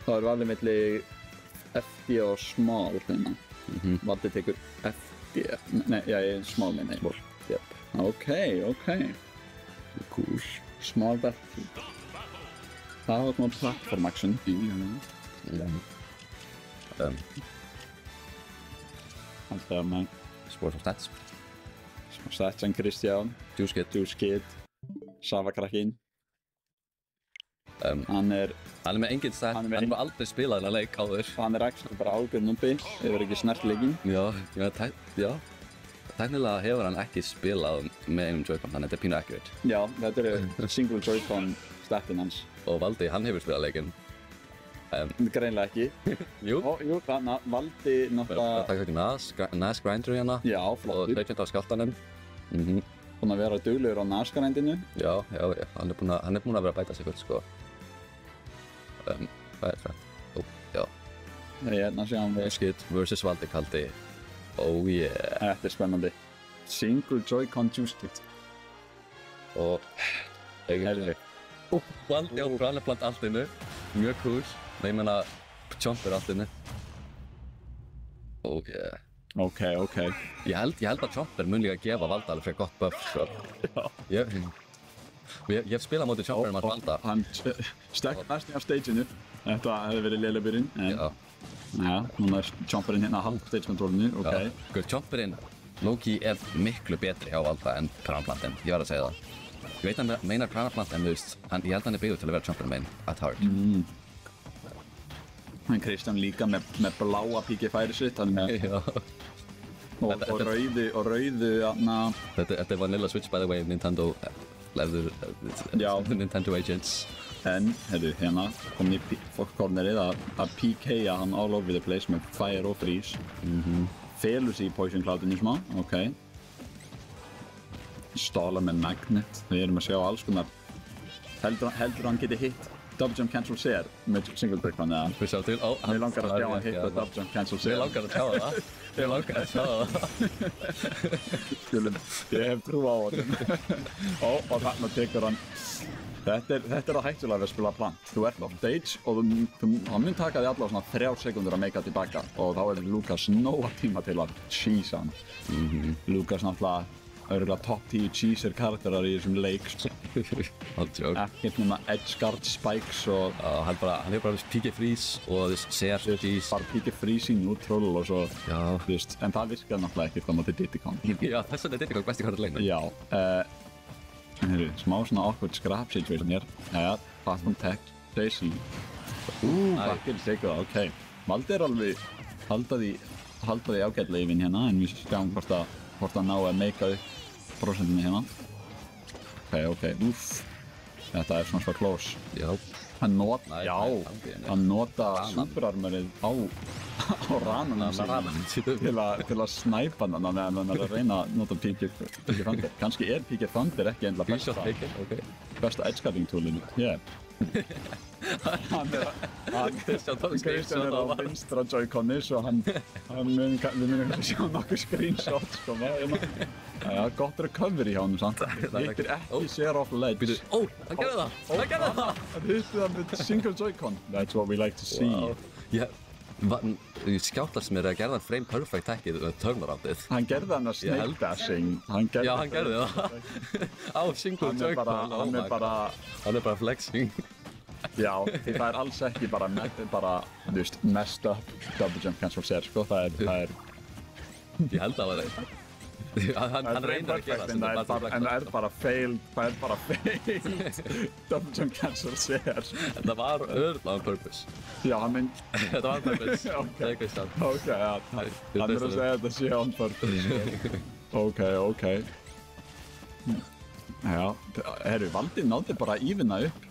Það er valið milli FD og Small, hérna. Valdi tekur FD, nei, já, ég er Small minni. Yep. Ok. Cool. Small Battlefield. Það var smá platform action. Alltaf með Sports of Stats. Satsan Kristján, Dúskid, Savakrakkin. Hann er með engin stat, hann er aldrei spilað þennan leik áður. Hann er actually bara ágjörn núpi, hefur ekki snert leikinn. Já. Tæknilega hefur hann ekki spilað með einum Joy-Con, þannig að þetta er pínu accurate. Já, þetta er single Joy-Con statinn hans. Og Valdi, hann hefur spilað leikinn. Greinlega ekki. Jú. Jú, þannig að Valdi náttúrulega... Það takk ekki Nas Grinder hérna. Já, Og flottur. Legend á skjáltanum. Búinn að vera duglegur á NASCAR-endinu. Já, hann er búinn að vera að bæta sig fyrir, sko. Hvað er það? Já. Hérna sjáum við. Skid vs. Valdi kaldi. Oh yeah. Þetta er spennandi. Single Joy-Con Juiced. Og... Herri. Valdi á Branneplant alltinu. Mjög cool. Nei, ég meina, Chomper alltinu. Oh yeah. Ok. Ég held að Chomper mun líka gefa Valda alveg fyrir gott buff, sko. Ég hef spilað mótið Chomper um að Valda. Hann stökk næstum á stageinu. Þetta hefði verið lélega byrjun. Já, núna er Chomperinn hérna að halda stage-kontrollinu, ok. Chomperinn, low-key, er miklu betri hjá Valda en Branneplantin, ég var að segja það. Ég veit að hann meinar Branneplant en þú veist, ég held að hann er byggður til að vera Chomper main at heart. Hann Kristján líka með bláa píki færi sitt, hann með... Já. Og rauðu, na... Þetta er Vanilla Switch, by the way, Nintendo Nintendo Agents. En, hérna kom í cornerið að PK-a hann all over the place með fire og freeze. Felur sig í Poison Cloudinu smá, ok. stóla með magnet. Við erum að sjá alls konar. Heldur hann geti hitt double jump cancel sér með single break hann eða? Við sjáum til, Við langar að sjá hann hitta double jump cancel sér. Við langar að sjá það. Skulum, ég hef trú á honum. Og þarna tekur hann. Þetta er það hættulega við að spila plant. Þú ert á stage og hann mun taka því allavega svona 3 sekundur að meika tilbaka og þá er Lucas nóga tíma til að cheesa hann. Lucas náttúrulega örugglega top 10 cheeser karakterar í þessum leik. Ekkert nema edgeguard spikes og hann hefur bara PK freeze og CR cheese. Bara PK freeze í neutral og svo, Já. þú veist, en það virkaði náttúrulega ekkert á móti Diddy Kong. Já, þess vegna er Diddy Kong besti karakter leiknum. Já, smá svona awkward scrap situation hér. Jæja, platform tech, Daisy. Bakkir tekur það, ok. Valdi er alveg halda því ágætlega yfir hérna, en við sjáum hvort að ná að meika upp prósentinu hérna. Ok, Þetta er svona svo close. Já. Hann nota superarmorið á rananum til að snæpa hann meðan hann er að reyna að nota PK Thunder. Kannski er PK Thunder ekki einlega besta edgeguarding toolinu. Kristján er á vinstra Joy-Conni svo við munum að sjá nokkuð screenshot sko með gott recovery hjá honum samt. Hittir ekki sér off ledge. Hann gerði það! Hann hitti það með single Joy-Con. That's what we like to see. Skjáttlast mér að gerða hann frame perfect tackið með turnaroundið. Hann gerði hann að snake dashing. Já, hann gerði það. Á single Joy-Con. Hann er bara flexing. Já, því það er alls ekki bara þú veist, messed up double jump cancel sér, sko, það er Ég held að það var Hann reynir að gera en það er bara failed double jump cancel sér. Þetta var örugglega on purpose. Já, hann Þetta var on purpose. Það er Kristján. Ok, hann er að segja þetta sé on purpose. Ok. Já, herru, Valdi náði bara að ívina upp.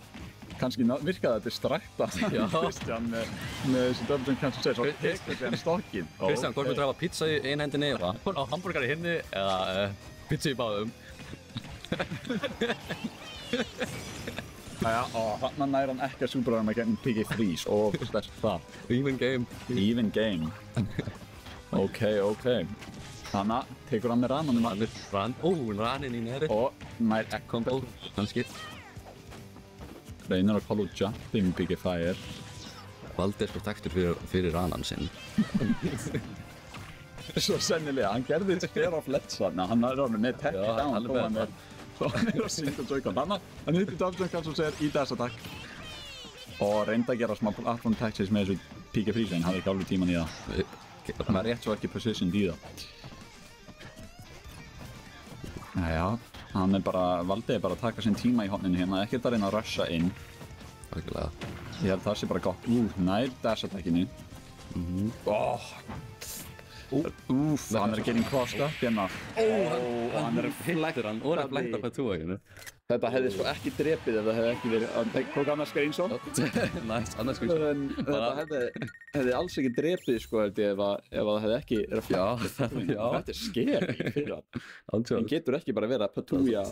Kannski virkaði þetta strækta Kristján með þessi double jump cancel sér, svo tekur þetta stokkinn. Kristján, hvort við drafa pizza í einu hendinni og hamburger í hinni eða pizza í báðum. Jæja, þarna nær hann ekki að superarma gegn PK Freeze og sterk það. Even game. Ok. Þannig tekur hann með rananum Raninn í neri. og nær Combo, kannski. Reynir að kalla út jumping PK Fire. Valdi er sko þekktur fyrir ranan sinn. Svo sennilega, hann gerði þetta fair off ledge þarna, hann er alveg með tech down og hann er á single Joy-Con. Þannig hann hittir double jump cancel sér í dash attack og reyndi að gera smá platform taxis með þessu PK Freeze en hafði ekki alveg tíman í það. Það er rétt svo ekki positioned í það. Jæja, Valdi er bara að taka sinn tíma í horninu hérna, ekkert að reyna að rusha inn. Algjörlega. Ég held það sé bara gott. Nær dash attackinu. Hann er getting crossed up hérna. Hann er að flekta P2-eginu. Þetta hefði svo ekki drepið ef það hefði ekki verið, tók annars screenshot. Nice, annars screenshot. Þetta hefði alls ekki drepið sko held ég ef það hefði ekki Þetta er scary fyrir hann. Hann getur ekki bara verið að patúja.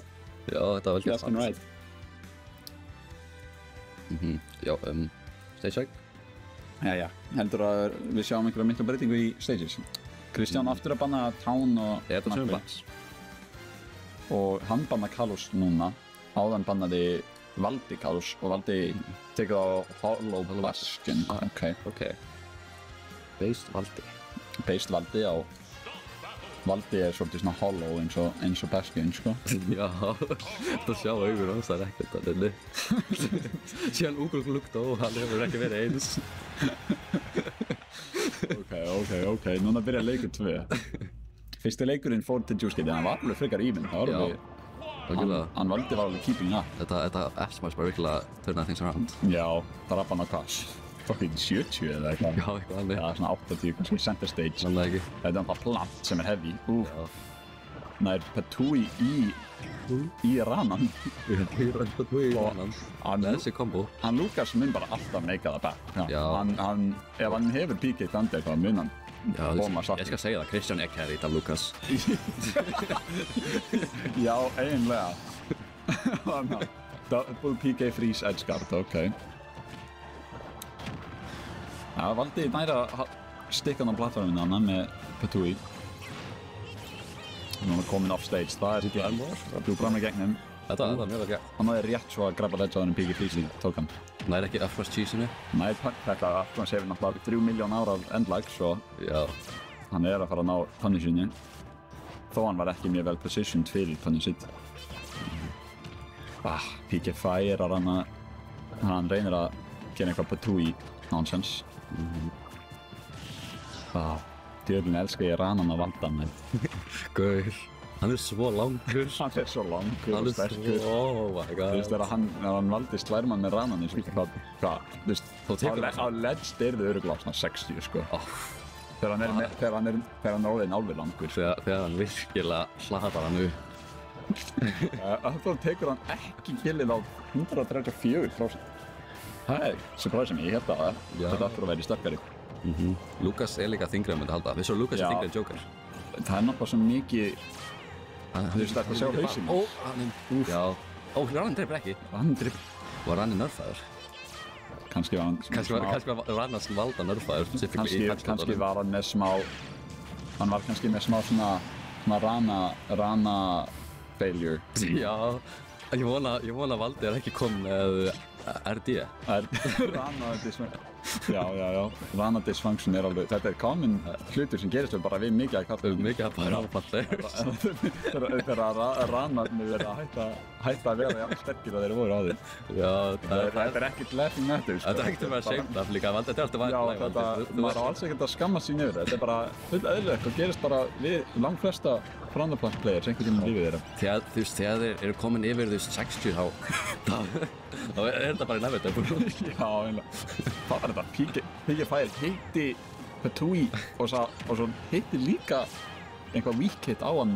Já, þetta var vel Just and right. Já, stage check. Jæja, heldur að við sjáum einhverja mikla breytingu í stages. Kristján aftur að banna Town og Þetta er sömumlags. Og hann banna Kalos núna. Áðan bannaði Valdi Kalos og Valdi tekur á Hollow Bastion. Ok. Based Valdi. Based Valdi, já. Valdi er svolítið svona hollow eins og Bastion, sko. Já, þetta sjá augur hans, það er ekkert að nynni. Síðan Úgulf lukt og hann hefur ekki verið eins. Ok, núna byrja leikur 2. Fyrsti leikurinn fór til Juice-Gate, hann var alveg frekar even. Hann Valdi var alveg keeping up. Þetta F-Smash bara virkilega turnaði things around. Já, það rappar hann á hvað? Fucking 70 eða eitthvað. Já, eitthvað alveg. Já, svona 80, kannski center stage. Alveg ekki. Þetta er bara plant sem er heavy. Nær P2 í ranan. P2 í ranan. Með þessi kombo. Hann Lucas mun bara alltaf make það back. Já. Ef hann hefur PK Thunder þá mun hann Já, Koma satt. ég skal segja það, Kristján er carried af Lukas. Já, eiginlega. Þannig að double PK freeze edge guard, ok. Já, valdi næra stikkan á plattforminu hann með Petui. Nú er komin off stage, það þú fram í gegnum. Þetta er mjög vel gert. Hann hafði rétt svo að grabba ledge á þennum PK freeze tók hann. Nær ekki upfrost cheese-inu. Nei, þetta Afrans hefur náttúrulega 3 miljón ára af endlag, svo Já. hann er að fara að ná punishinu. Þó hann var ekki mjög vel positioned fyrir punishit. PK Fire hann reynir að gera eitthvað Petui nonsense. Djöflin elskar ég Ranan að valda hann. Gaur. Hann er svo langur. Hann er svo langur Hann og er sterkur. svo, oh my god. Þú veist, þegar hann valdi Slærmann með Ranan, þú veist, Þá tekur hann á ledge styrði örugglega svona 60, sko. Þegar hann er orðinn alveg langur. Þegar hann virkilega hlaðar hann upp. Þá tekur hann ekki killið á 134%. Það er surprising, ég held að þetta aftur að vera sterkari. Lukas er líka þingri að myndi halda. Við svo Lukas er þingri en Joker. Það er náttúrulega svo mikið, þú veist, þetta sjá hausinn. Ó, hann er, já. Ó, Rannin dreipur ekki. Hann drifur. Var Rannin nörfaður? Kannski var hann Kannski var Rannars valda nörfaður. Kannski var hann með smá, hann var kannski með smá svona Rana failure. Já, ég vona að Valdi er ekki komið með RD. Rana dysfunction. Já. Rana dysfunction er alveg, þetta er common hlutur sem gerist bara við mikið að kalla. Mikið að bara áfallir. Þegar ranarnir verða að hætta að vera jafn sterkir að þeir voru á því. Já, þetta er ekkert laughing matter, sko. Þetta er ekkert að vera shamed af líka, Valdi, þetta er alltaf Já, maður á alls ekkert að skammast sín yfir þetta. Þetta er bara full eðlilegt og gerist bara við langflesta framðarplant players einhvern tímann í lífið þeirra. Þegar þeir eru komin yfir 60 þá er þetta bara í nefndabúr. Já, einlega. Það var þetta PK Fire hitti Petui og svo hitti líka einhvað weak hit á hann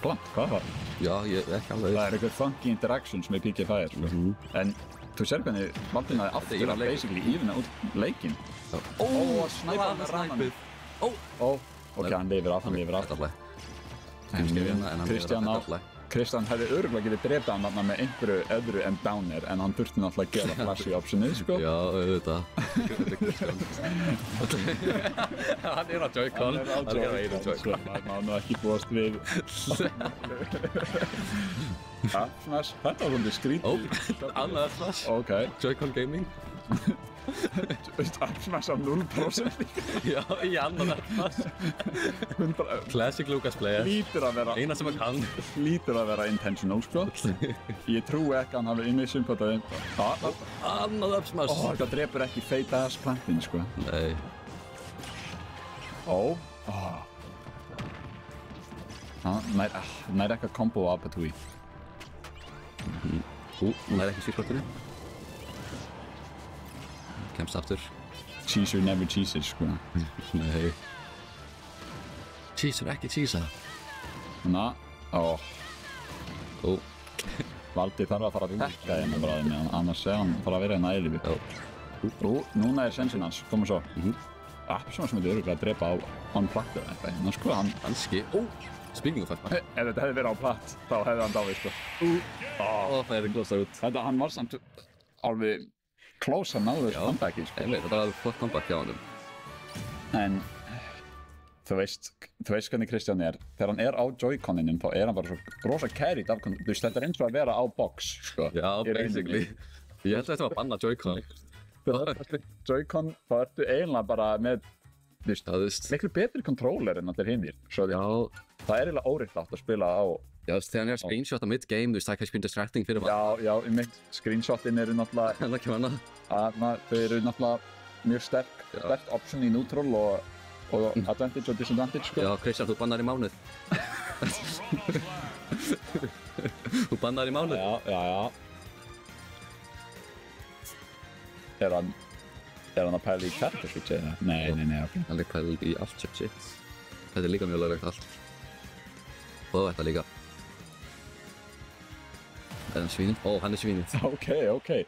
blant, hvað var það? Já, ég ekki alveg. Það er eitthvað funky interactions með PK Fire, sko. En þú sér hvernig Valdin hafði aftur að basically ívina út leikinn. Ó, snæpa með Ranan. Ó, ok, hann lifir af. Kristján hefði örugglega getið drepið hann þarna með einhverju öðru en downer, en hann þurfti náttúrulega að gera flashy optionið, sko. Já, auðvitað. Hann er á Joy-Con. Hann er á einu Joy-Con. Það má nú ekki búast við. Flash, þetta var svolítið skrítið. Annað flash. Ok. Joy-Con Gaming. Smash á 0% líka. Já, í annað flash. Classic Lucas player. Lítur að vera. Eina sem hann Lítur að vera intentional, sko. Ég trúi ekki að hann hafi innvissum hvað það er. Annað up smash. Þetta drepur ekki fate ass plantin, sko. Nei. Nær ekki að combo á Petui. Nær ekki sýrkortinu. Kemst aftur. Cheeser never cheeses, sko. Nei. Cheeser ekki cheesa. Valdi þarf að fara að tekka hérna bráðum með hann, annars er hann fara að vera hérna eilífi. Núna er sensin hans, koma svo. Svona sem þetta örugglega að drepa á on-platt eða eitthvað hérna, sko. Hanski. Speaking of that. Ef þetta hefði verið á platt, þá hefði hann dáið, sko. Það er glósað út. Hann var samt alveg close að náðu þessu comebacki, sko. Ég veit, þetta var alveg flott comeback hjá hann. En þú veist hvernig Kristján er. Þegar hann er á Joy-Coninum, þá er hann bara svo rosa carried af, þú veist, þetta er eins og að vera á box, sko. Já, basically. Ég held að þetta var banna Joy-Con. Joy-Con, þá ertu eiginlega bara með, þú veist, miklu betri controller en allir hinnir. Svo Já. það er eiginlega óréttlátt að spila á. Já, þegar hann er screenshot á mid-game, þú veist, það er kannski distracting fyrir maður. Já, í mitt screenshotin eru náttúrulega, En ekki manna. þau eru náttúrulega mjög sterkt option í neutral og advantage og disadvantage, sko. Já, Kristján, þú bannar í mánuð. Þú bannar í mánuð. Já. Er hann að pæla í character switch eða? Nei, ok. Hann er pælt í allt shit. Þetta er líka mjög löglegt allt. Og þetta líka. Er hann svínið? Hann er svínið. Ok.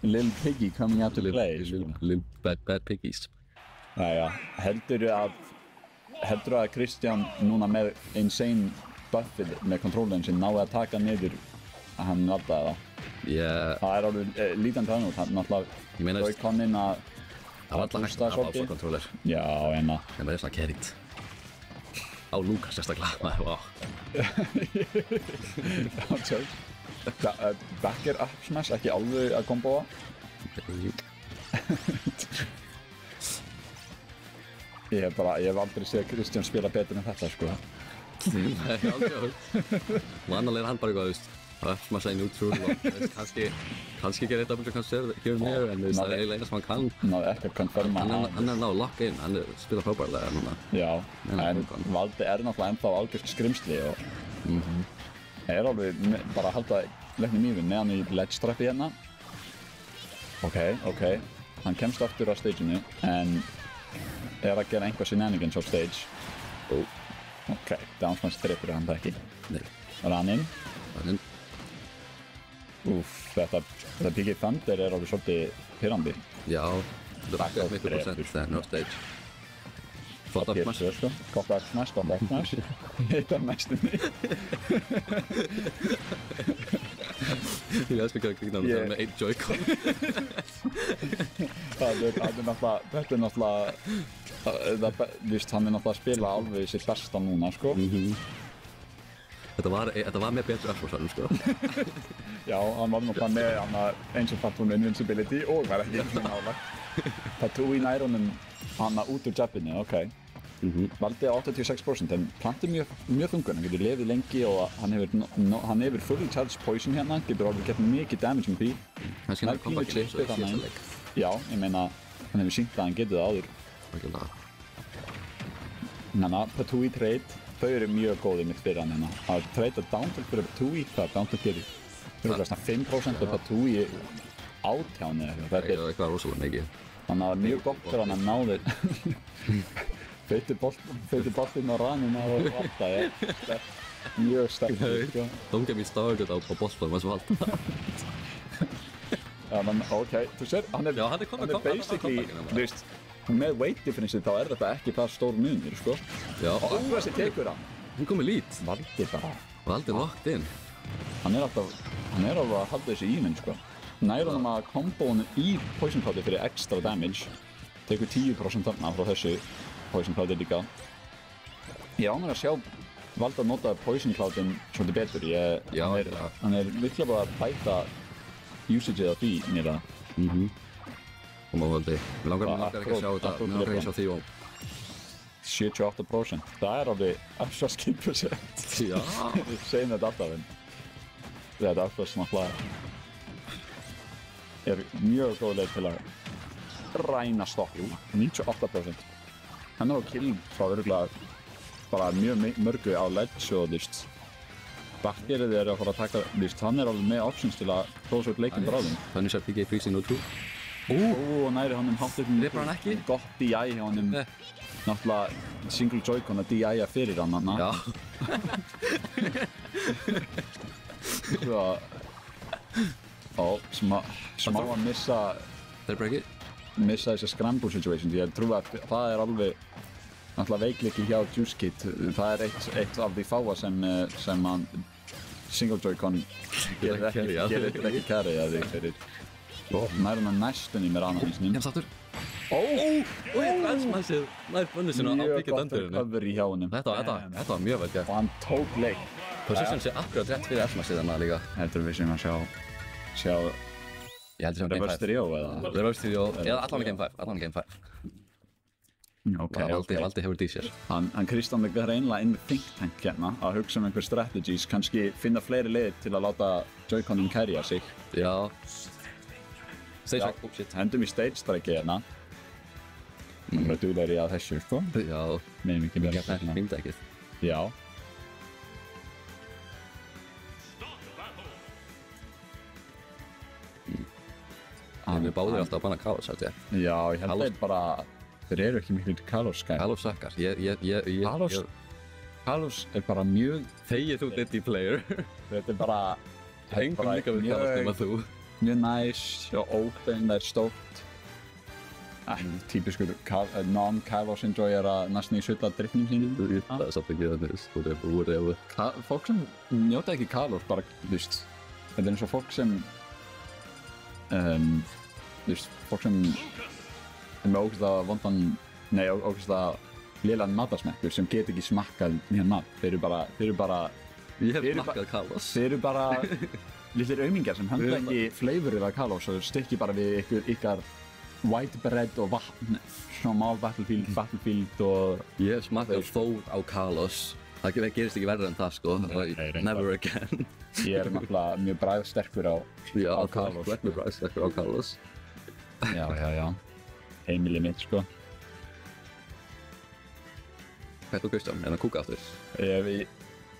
Little piggy coming out to play. Little bad piggies. Næja, heldurðu að Kristján núna með insane buffið með controllerinn sinn náði að taka niður að hann valdaði það? Það alveg lítandi það nú, það er náttúrulega Joy-Conin að það var alltaf hægt að hafa alfa controller. Já, en það er svona carried. Á Lucas sérstaklega, maður, vá. Backer up smash, ekki alveg að komboa. Ég hef aldrei séð Kristján spila betur en þetta, sko. Nei, aldrei. Vanalega hann bara eitthvað, þú veist, smasha í neutral og kannski gerir þetta kannski gefur mér, en það er eiginlega eina sem hann kann. Náði ekki að konfirma. Hann náðu að lokka inn, hann spila frábærlega núna. Já, en Valdi náttúrulega ennþá algjört skrimsli og er alveg bara að halda leiknum í við neðan í ledge trappi hérna. Ok, hann kemst aftur á stageinu en er að gera einhver shenanigans á stage. Ok, downsmash trippur hann það ekki. Nei. Raninn. Þetta Piggy Thunder er alveg svolítið pirrandi. Já, það er miklu procent þegar hann er á stage. Flott up smash. Gott up smash. Hitt af mestinni. Ég elskar að gera grín á það með 1 Joy-Con. Þetta er náttúrulega, hann er náttúrulega að spila alveg sitt besta núna, sko. Þetta var með betri uppsvarsanum, sko. Já, hann var náttúrulega með eins og Fatun Invincibility og var ekki eins og nálega. Tatooine í nærunum hann út úr jabbinu, ok. Valdi 86% en planti mjög þungur, hann getur lifið lengi og hann hefur fully charged poison hérna, getur alveg gett mikið damage með því. Kannski hann kom ekki eins og í síðasta leik. Já, ég meina, hann hefur sýnt að hann getur það áður. Þannig að Tatooine trade, þau eru mjög góðið mitt fyrir hann hérna. Að trade downtilt fyrir Tatooine, hvað er downtilt gerir? Það eru svona 5% af Tatooine átjáni eða eitthvað. Það er eitthvað rosalega mikið. Þannig að mjög gott fyrir hann að náði feitir boltinn á raninn og allt það er mjög sterkt. Don't get me started á boltanum eins og allt. Já, menn, ok, þú sér, hann er basically, þú veist, með weight difference þá er þetta ekki það stór munir, sko. Já. Og Aggrassi tekur hann. Hún kom með lít. Valdi locked in. Hann er alveg að halda þessi í minn, sko. Nær honum að kombónu í poison cloudi fyrir extra damage. Tekur 10% þarna frá þessu poison cloudi líka. Ég ánægði að sjá Valdi að nota poison cloudin svolítið betur. Hann er virkilega bara að bæta usageið á því nýra. Og maður Valdi, mér langar ekki að sjá þetta, mér langar ekki að sjá því og 78%, það er alveg afsvað skilprocent. Já. Við segjum þetta alltaf en þetta er alltaf svona er mjög góð leið til að ræna stokki. 98%. Hann er á killing frá örugglega bara mjög mörgu á ledge og þú veist bakkerið er að fara að taka, þú veist, hann er alveg með options til að close out leikinn bráðum. Þannig sér PG freezing og true. Og næri hann háttinn Ripar hann ekki? Gott DI hjá hann náttúrulega single Joy-Con að DI-a fyrir hann hann. Já. Smá að missa þessa scramble situation. Ég trúi að það er alveg náttúrulega veikleiki hjá Juice Kid. Það er eitt af því fáa sem hann single Joy-Con gerir ekki carry að því fyrir. Nær hann næstunni með ranansnum. Kemst aftur. Landsmassið nær bunni sinna á Piggy Thunderinu. Mjög gott öfur í hjá honum. Þetta var mjög vel gert. Og hann tók leik. Position sé akkurat rétt fyrir Landsmassið þarna líka. Heldur við sem að sjá Ég heldur sem Game 5. Reverse Stereo eða? Reverse Stereo, eða allan Game 5. Valdi hefur því sér. Hann Kristján er greinilega inn með think tank hérna að hugsa einhver strategies, kannski finna fleiri leiðir til að láta Joy-Conin carrya sig. Já. Stage strike, shit. Hendum í stage strike hérna. Hann er duglegri að þessu, sko. Já. Meðum ekki verið hérna. Fínt ekkert. Já. Við báðum alltaf að banna Kalos, held ég. Já, ég held að þeir eru ekki mikil Kalos-skæð. Kalos sakkar. Kalos er bara mjög... Þegið þú Diddy player. Þetta er bara... Hengum líka við Kalos nema þú. Mjög næs og open, það er stórt. Típiskur non-Kalos enjoyer að næstum í sulla driftnum sínum. Það er something honest, whatever. Fólk sem njóta ekki Kalos bara, þú veist, þetta er eins og fólk sem, þú veist, fólk sem er með ógeðslega vondan, nei, ógeðslega lélegan matarsmekkur sem get ekki smakkað nýjan mat. Þeir eru bara, Ég hef smakkað Kalos. þeir eru bara litlir aumingjar sem höndla ekki flavorið af Kalos og stikki bara við ykkar white bread og vatn, smá Battlefield og... Ég hef smakkað þór á Kalos. Það gerist ekki verður en það, sko. Never again. Ég er náttúrulega mjög bragðsterkur á Kalos. Þú ert mjög bragðsterkur á Kalos. Já. Heimilið mitt, sko. Hvað er þú Kristján? Er hann að kúka aftur?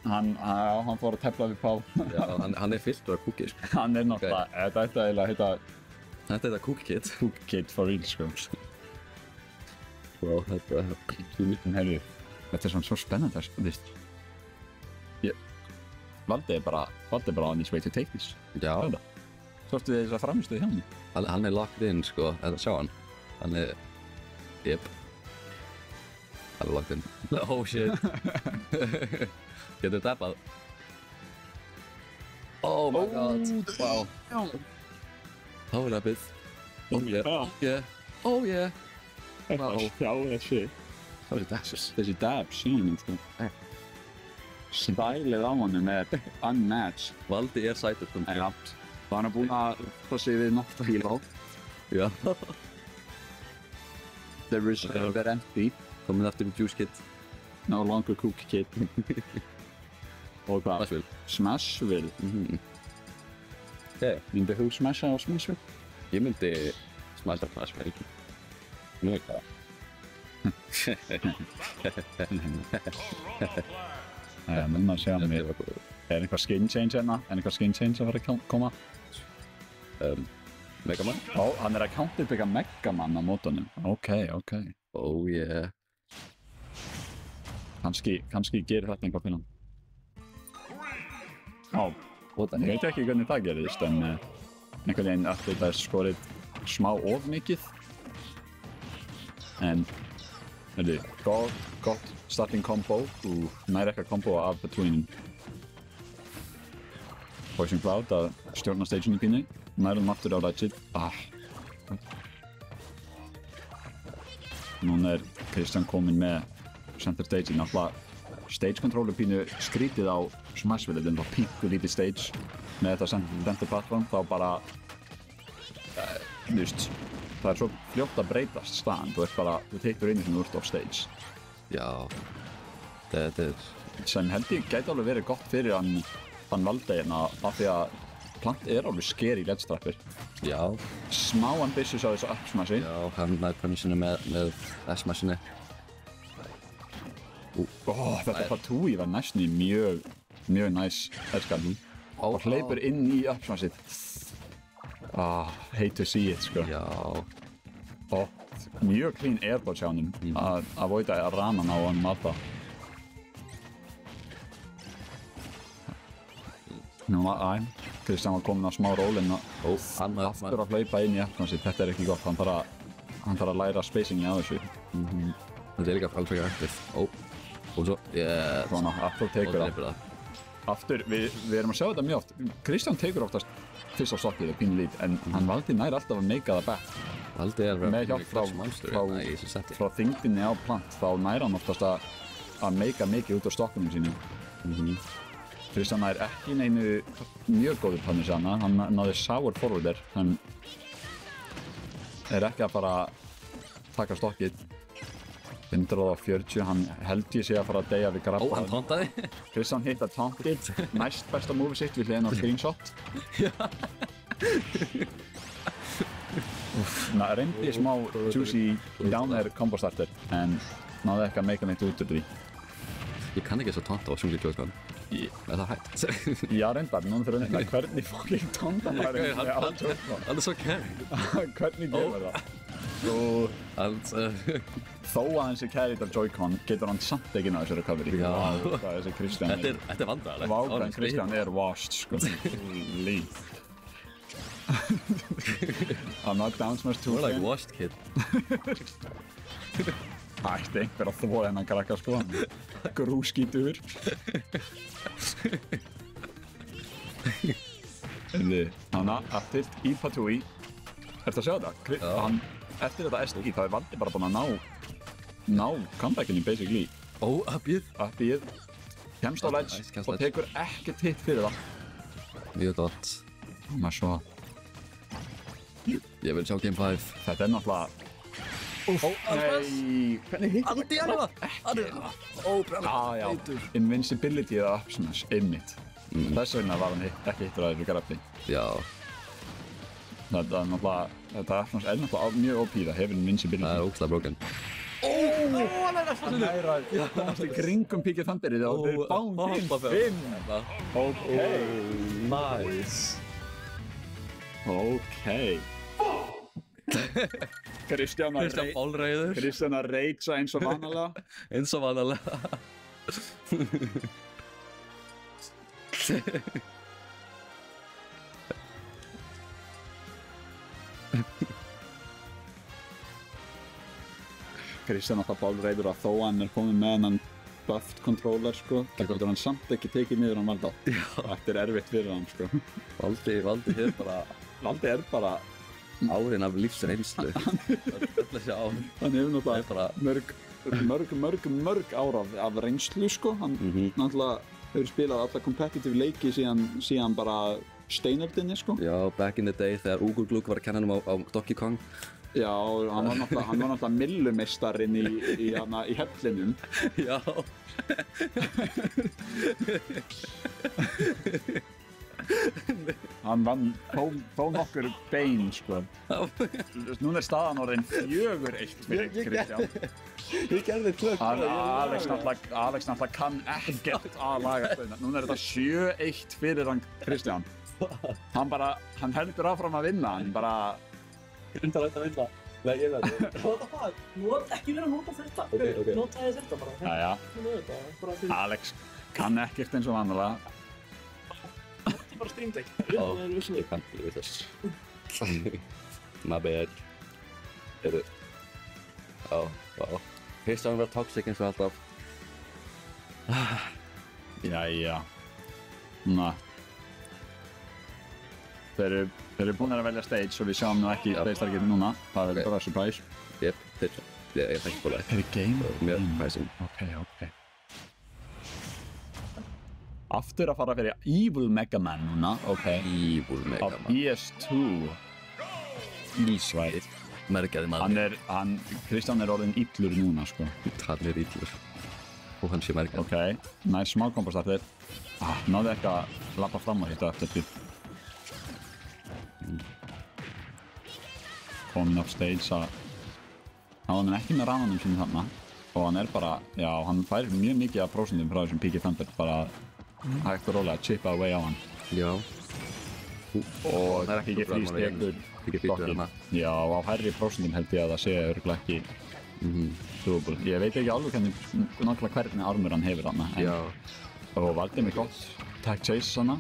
Hann fór að tefla við Pál. Já, hann er fylltur af kúki, sko. Hann er náttúrulega, þetta ætti eiginlega að heita Þetta er Cookie Kid. Cookie Kid for real, sko. Wow, þetta er Herru, þetta er svona svo spennandi, þú veist. Valdi er bara on his way to take this. Já. Sástu þið þess að framistöðu hjá henni? Hann er locked in, sko. Sjá hann. Hann er... Jep. Hann er locked in. Oh shit. Getur þú dabbað? Oh my god. Wow. Power up it. Oh yeah. Oh yeah. Wow. Já, þessi dabs, sínum, sko. Stælið á honum er unmatched. Valdi er sætur, sko. Já. Hann er búinn að passa við Nocta Hilo. Já. The reserve er empty. Komin aftur í Juice Kid. No longer Cookie Kid. Og hvað? Smashville. Smashville. Okay. Myndi þú smasha á Smashville? Ég myndi smasha Smashville. Mjög það. Núna séum við. Er einhver skin change hérna? Er einhver skin change að vera að koma? Megaman? Ó, hann er að counterbygga Megaman á mótunum. Ok. Oh yeah. Kannski gerir þetta einhver fyrir hann. Ó, ég veit ekki hvernig það gerist, en einhvern veginn þetta er skorið smá of mikið. En, gott starting combo og nær eitthvað combo af between Poison Cloud að stjórna stageinu pínu, nærðum aftur á Ratchet. Núna er Kristján kominn með center stage, náttúrulega stage controller pínu skrítið á Smashville, þetta er náttúrulega píku lítið stage með þetta center platform, þá bara, þú veist, það er svo fljótt að breytast staðan, þú tekur inn í svona úrt off stage. Já, þetta er... Sem held ég gæti alveg verið gott fyrir hann Valdi hérna, af því að Plant er alveg scary ledstrappir. Já. Smá ambitious á þessu up-smashi. Já, hann nær premissinu með S-smashinu. Þetta Fatui var næstum í mjög næs elskan. Og hleypur inn í up-smashið. Hate to see it, sko. Já. Mjög clean airball hjá honum að avoida að rana á hann mata. Kristján var komin á smá rólinn og aftur að hlaupa inn í up-smashið. Þetta er ekki gott, hann þarf að læra spacingi á þessu. Þetta er líka alveg aktiv. Og svo, Svona, aftur tekur það. Aftur, við erum að sjá þetta mjög oft. Kristján tekur oftast fyrst á stokkið og pínu lít, en hann Valdi nær alltaf að meika það back. Valdi er með hjálp frá þyngdinni á Plant, þá nær hann oftast að meika mikið út á stokkunum sínum. Kristján nær ekki neinu mjög góður punisana, hann náði sour forwarder, hann er ekki að fara taka stokkið. 140, hann held ég sé að fara að deyja við grabba. Hann tauntaði. Kristján hitt að tauntið, næst besta moveið sitt við hliðina á screenshot. Reyndi smá juicy down air combo starter, en náði ekki að meika neitt út úr því. Ég kann ekki þess að taunta á Sungli Joy-Con. Er það hægt? Já, reyndar, núna þurfum við að hvernig fólking taunta maður á Joy-Con. Hann er svo carry. Hvernig gefur það? Þó að hann sé carried af Joy-Con getur hann samt ekki náðu þessu recovery. Já. Þessi Kristján Þetta er vandræðilegt. Vágræn Kristján er washed, sko. Að knockdown smash 2 More like washed kid. Ætti einhver að þvó þennan krakka sko. Grúskítur. Þannig að tilt í Patui. Ertu að sjá þetta? Hann, eftir þetta ST, það Valdi bara búinn að ná comebackinu basically. Uppið. Kemst á ledge og tekur ekkert hitt fyrir það. Mjög gott. Maður svo. Ég vil sjá Game 5. Þetta náttúrulega... Nei, hvernig hitt? Andi hann það! Já, invincibility eða up smash, einmitt. Þess vegna var hann ekki hittur að þessu grafli. Já. Þetta er náttúrulega mjög OP, það hefur invincibility. Það ógeðslega broken. Hann næra komast í kringum Píkið Thunderið og þeir báðum 5. Nice. Kristján bálreiður. Kristján að reitsa eins og vanalega. Eins og vanalega. Kristján alltaf bálreiður að þó hann komið með hennan buffed controller sko. Það getur hann samt ekki tekið niður hann Valda. Þetta er erfitt fyrir hann sko. Valdi er bara árin af lífsreynslu. Hann hefur náttúrulega mörg ár af reynslu sko. Hann náttúrulega hefur spilað alla competitive leiki síðan bara steinöldinni sko. Já, back in the day þegar Ugur Glúk var að kenna hann á Donkey Kong. Já, hann var náttúrulega millumeistarinn í hellinum. Já. Hann vann þó nokkur bein, sko. Núna er staðan orðin 4-1 fyrir Kristján. Ég gerði tvö. Alex náttúrulega kann ekkert að laga stöðuna. Núna er þetta 7-1 fyrir hann Kristján. Hann heldur áfram að vinna, hann bara... Rundar að vinna. Nei, ég veit það. Ekki vera að nota þetta. Notaði þetta bara. Jæja. Alex kann ekkert eins og vanlega. Þetta er bara streamdeck. Ég kann ekki við þess. My bad. Já. Kristján var toxic eins og alltaf. Jæja. Þeir eru búin að velja stage og við sjáum nú ekki stage-targetið núna. Það er bara surprise. Ég þekki bara það. Er það game? Mjög surprising. Ok. Aftur að fara fyrir Evil Mega Man núna, ok. Evil Mega Á Man. PS2. Ísvæð. Merkjaði maður. Kristján er orðinn illur núna, sko. Hann er illur. Og hann sé merkjað. Ok, næst smá kombostartir. Náðu ekki að lappa fram á þetta eftir því. Komin up stage að hann er ekki með rananum sínum þarna og hann er bara, já, hann fær mjög mikið af prósentum frá þessum Píkið Thunder bara hægt og rólega að chippa away á hann. Já. Og Píkið Frýst tekur dokkinn. Já, á hærri prósentum held ég að það sé örugglega ekki doable. Ég veit ekki alveg nákvæmlega hvernig armur hann hefur þarna. Já. Og Valdi með gott tag chase þarna.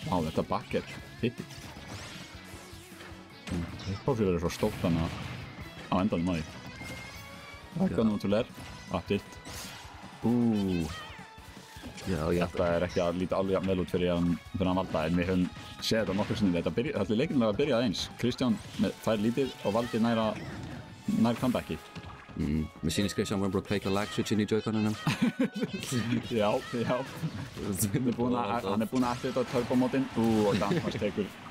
Vá, þetta back er hittið. Hitboxið verður svo stórt þannig á endanum á því. Rækka nútulegar, aftilt. Þetta er ekki að líta alveg vel út fyrir hann Valda, en við höfum séð þetta nokkur sinnum. Þetta er leikinlega að byrjað eins. Kristján fær lítið og Valdi nær comebacki. Mér sýnist Kristján var bara að kveika lag switchin í Joy-Conunum. Já. Hann er búinn að aktivita turbo-módin og Danfars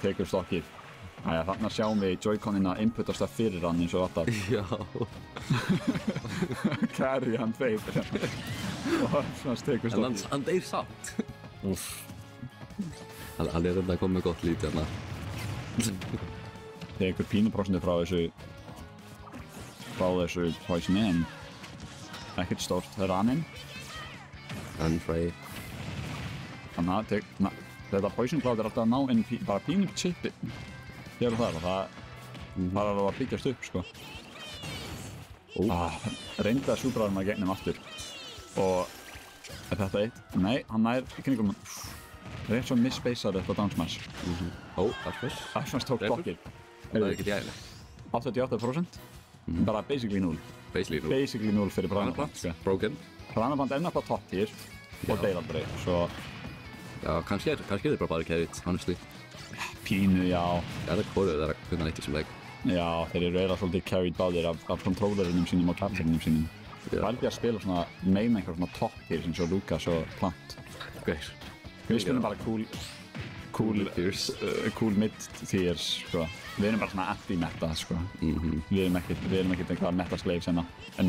tekur stokkið. Þarna sjáum við Joy-Conina inputast það fyrir hann eins og alltaf. Já. Carry hann feir. Og hann tekur stokkið. En hann deyr samt. Hann er enda að koma með gott lítið hérna. Tekur pínuprósentu frá þessu poisoni en ekkert stórt. Það er anninn. Unfrey. Þannig að þetta poison cloud er alltaf að ná inn bara pínup chipi. Hér og þar og það var alveg að byggjast upp sko. Reyndi að súpraðum að gegnum aftur. Og er þetta eitt? Nei, hann nær í kringum rétt svo misspeysar þetta down smash. Ó, Arsmash. Arsmash tók blokkið. Það er ekki djæli. 88%. Bara basically 0. Basically 0 fyrir Branaband. Broken. Branaband er náttúrulega top tier og deyr aldrei, svo... Já, kannski er þið bara carried, honestly. Pínu, já. Já, það er hvorið það að kunna neitt í þessum leik. Já, þeir eru eiginlega svolítið carried báðir af controllerinnum sínum og captainum sínum. Valdi að spila svona meina einhver svona top tier eins og Lucas og Plant. Gauðir. Við spilum bara cool mid tiers, sko. Við erum bara svona anti-meta, sko. Við erum ekkert einhverja meta-slaves hérna. En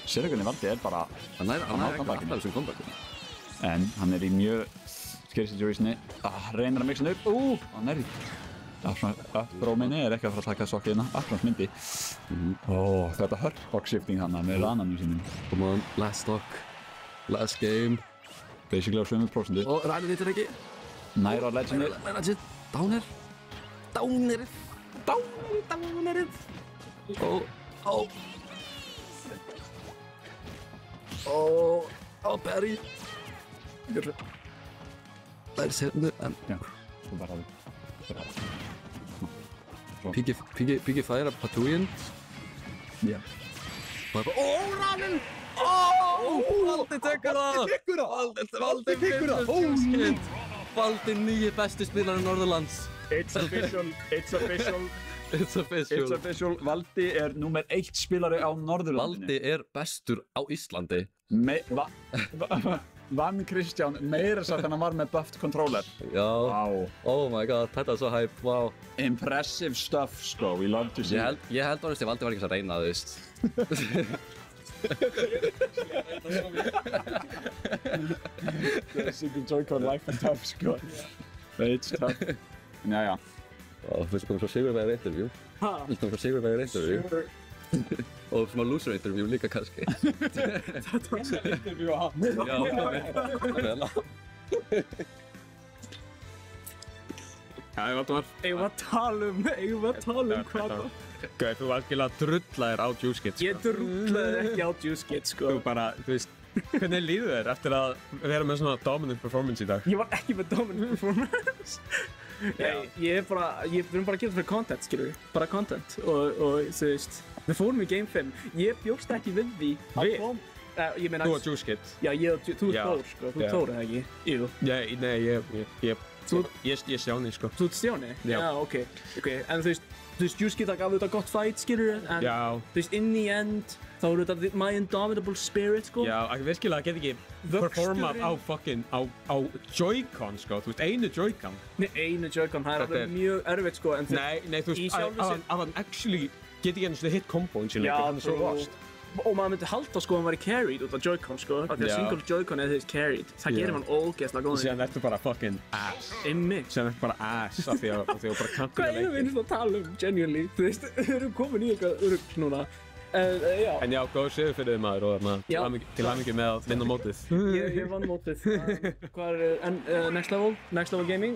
Sirgunni Valdi er bara... Hann er alltaf þessum comebackinu. En hann er í mjög scary situationi. Reynir að mixa hann upp. Hann er í... Up-bróminni er ekki að fara að taka sokkið Uplands myndi. Þetta hurtbox shifting hann með rananum sínum. Come on, last stock. Last game. Basically á 7%. Og ræðið þetta ekki. Næra á legendið. Downer. Barry. Það er setnu, en... Já, svo bara Piggy færa Patouille. Já. Rannin! Valdi tekur það! Valdi tekur það! Valdi nýji besti spilarinn Norðurlands. It's official. Valdi er númer 1 spilari á Norðurlandinu. Valdi er bestur á Íslandi. Vann Kristján meira satt en hann var með buffed controller. Já. Wow. Oh my god, þetta er svo hype, wow. Impressive stuff, sko, we love to see. Ég held honest að Valdi var ekki að reyna það, þú veist. Single Joy-Con life and tough, sko. It's tough. Jæja. Þú veist komum svo sigurvegir interview. Þú komum svo sigurvegir interview. Og smá loser interview líka kannski. Þetta var svo interview á hann. Já, vel á. Já, eigum við að tala um hvað það. Gauð, þú algjörlega drullaðir á Juice Kid, sko. Ég drullaði ekki á Juice Kid, sko. Þú bara, þú veist, hvernig líður þér eftir að vera með svona dominant performance í dag? Ég var ekki með dominant performance. Við erum bara að gera það fyrir content, skilur við. Bara content. Og þú veist, við fórum í Game 5. Ég bjóst ekki við því. Þú og Juice Kid? Já, þú ert Þór, sko. Þú ert Þór, eða ekki? Jú. Nei, ég Stjáni, sko. Þú ert Stjáni? Já, ok. En þú veist, Juice Kid gaf þetta gott fight, skilur við. En þú veist, in the end, þá eru þetta my indomitable spirit, sko. Já, virkilega get ekki performað á fucking, á Joy-Con, sko. Þú veist, einu Joy-Con. Nei, einu Joy-Con, það er alveg mjög erfitt, sko. Nei, þú veist, að hann actually get ekki einu hit combo eins og líka, hann er svo lost. Og maður myndi halda, sko, að hann væri carried út af Joy-Con, sko. Af því að single Joy-Con er carried. Það gerir mann ógeðslega góðan. Síðan ertu bara fucking ass. Einmitt. Síðan ertu bara ass af því að þú bara kannt Hvað erum við að tala um, genuinely? Þú veist, við erum komin í eitthvað rugl núna. Já. En já, góð sigur fyrir þig maður og til hamingju með að vinna mótið. Ég vann mótið. Hvað er Next Level? Next Level Gaming?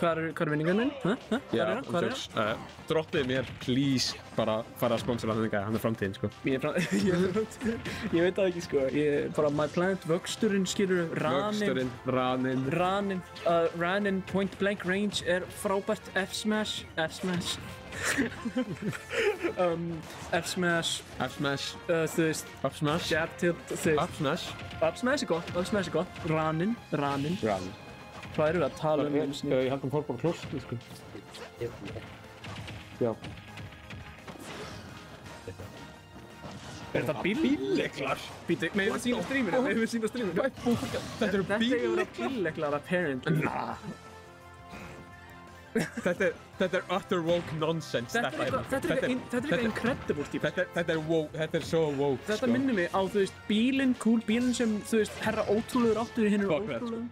Hvað er vinningarinn? Hvað er það? Droppið mér, please, bara fara að sponsora hann eitthvað, hann er framtíðin, sko. Ég veit það ekki, sko. Bara My Planet, vöxturinn, skilur, Raninn, Point Blank Range er frábært, F-Smash. F-Smash, þú veist, Up-Smash, Jab Tilt, þú veist. Up-Smash er gott, Raninn. Hvað erum við að tala um? Ég held fór bara klóst, sko. Já. Er þetta bíllyklar? Býtu, megum við sýna streaminu? Þetta eru bíllyklar apparent. Þetta er utter woke nonsense. Þetta er eitthvað incredible típ. Þetta er svo woke, sko. Þetta minnir mig á, þú veist, bílinn sem, þú veist, herra ótrúlegur áttur í hinnur ótrúlegum.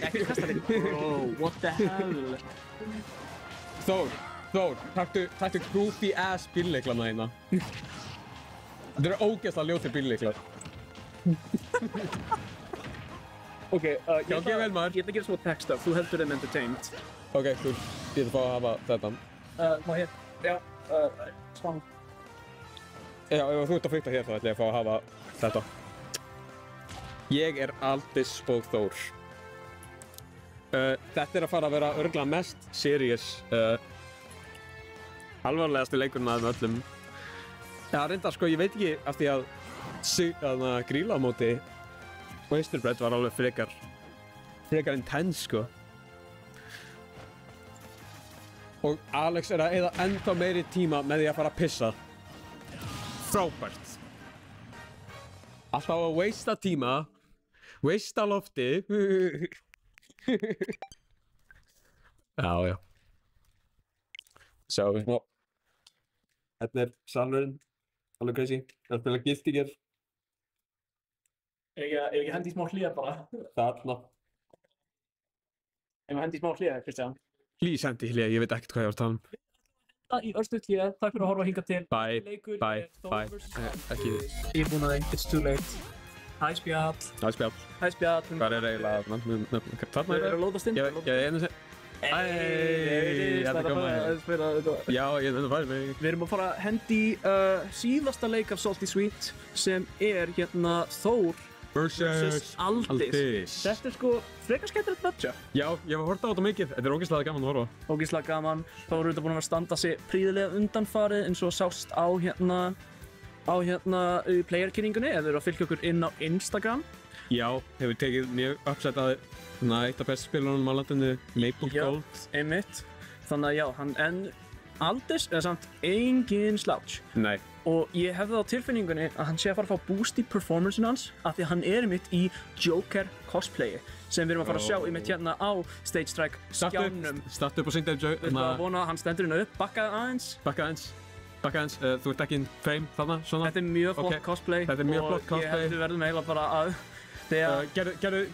Ekki kasta þig. Bro, what the hell? Þór, taktu goofy ass bíllyklana hérna. Þetta eru ógeðslega ljótir bíllyklar. Ok, ég ætla vel, maður. að gera smá texta, þú heldur þeim entertained. Ok, cool. Ég ætla að fá að hafa þetta. Má hér? Já, smá. Já, ef þú ert að frykta hér þá ætla ég að fá að hafa þetta. Ég er Aldis og Þór. Þetta er að fara að vera örugglega mest serious alvarlegasti leikurinn af þeim öllum. Já, reyndar sko, ég veit ekki af því að Grilla á móti Oyster Bread var alveg frekar intense sko. Og Alex er að eyða ennþá meiri tíma með því að fara að pissa. Frábært. Alltaf að waste'a tíma, waste'a lofti. Já. Sjáum við smá. Hérna er salurinn, alveg crazy. Það er að spila Guilty Gear. Ef ekki hendi í smá hlýja bara. Þarna. Ef hendi í smá hlýja, Kristján. Please hendi í hlýja, ég veit ekkert hvað ég var að tala um. Í örstuð hlýja, takk fyrir að horfa hingað til. Bye. Ekki. Ég er búinn að þeim, it's too late. Hæ spjall. Hæ spjall. Hvað er eiginlega? Þarna Við erum að lóðast inn. Ég einu sem... Þetta er komað. Já, ég er að fara mig. Við erum að fara að hendi síðasta leik af Salty Sweet sem er hérna Þór versus Aldis. Þetta er sko frekar skemmtilegt matchup. Já, ég var að horta á þetta mikið. Þetta er ógeðslega gaman að horfa. Ógeðslega gaman. Þór eru þetta búin að vera að standa sig prýðilega undanfarið eins og sást á playerkynningunni ef þið eru að fylgja okkur inn á Instagram. Já, hefur tekið mjög uppsett að eitt af bestu spilunum á landinu, Maple Gold. Já, einmitt. Þannig að já, en Aldis er samt engin slouch. Nei. Og ég hefði á tilfinningunni að hann sé að fara að fá boost í performance-inu hans af því að hann er einmitt í Joker cosplayi sem við erum að fara að sjá einmitt hérna á Stage Strike skjánum. Startu upp og syngja Við erum að vona að hann stendur hérna upp, bakkaði aðeins. Þú ert ekki in frame þarna, svona? Þetta er mjög flott cosplay. Þetta er mjög flott cosplay. Og ég held við verðum eiginlega bara að...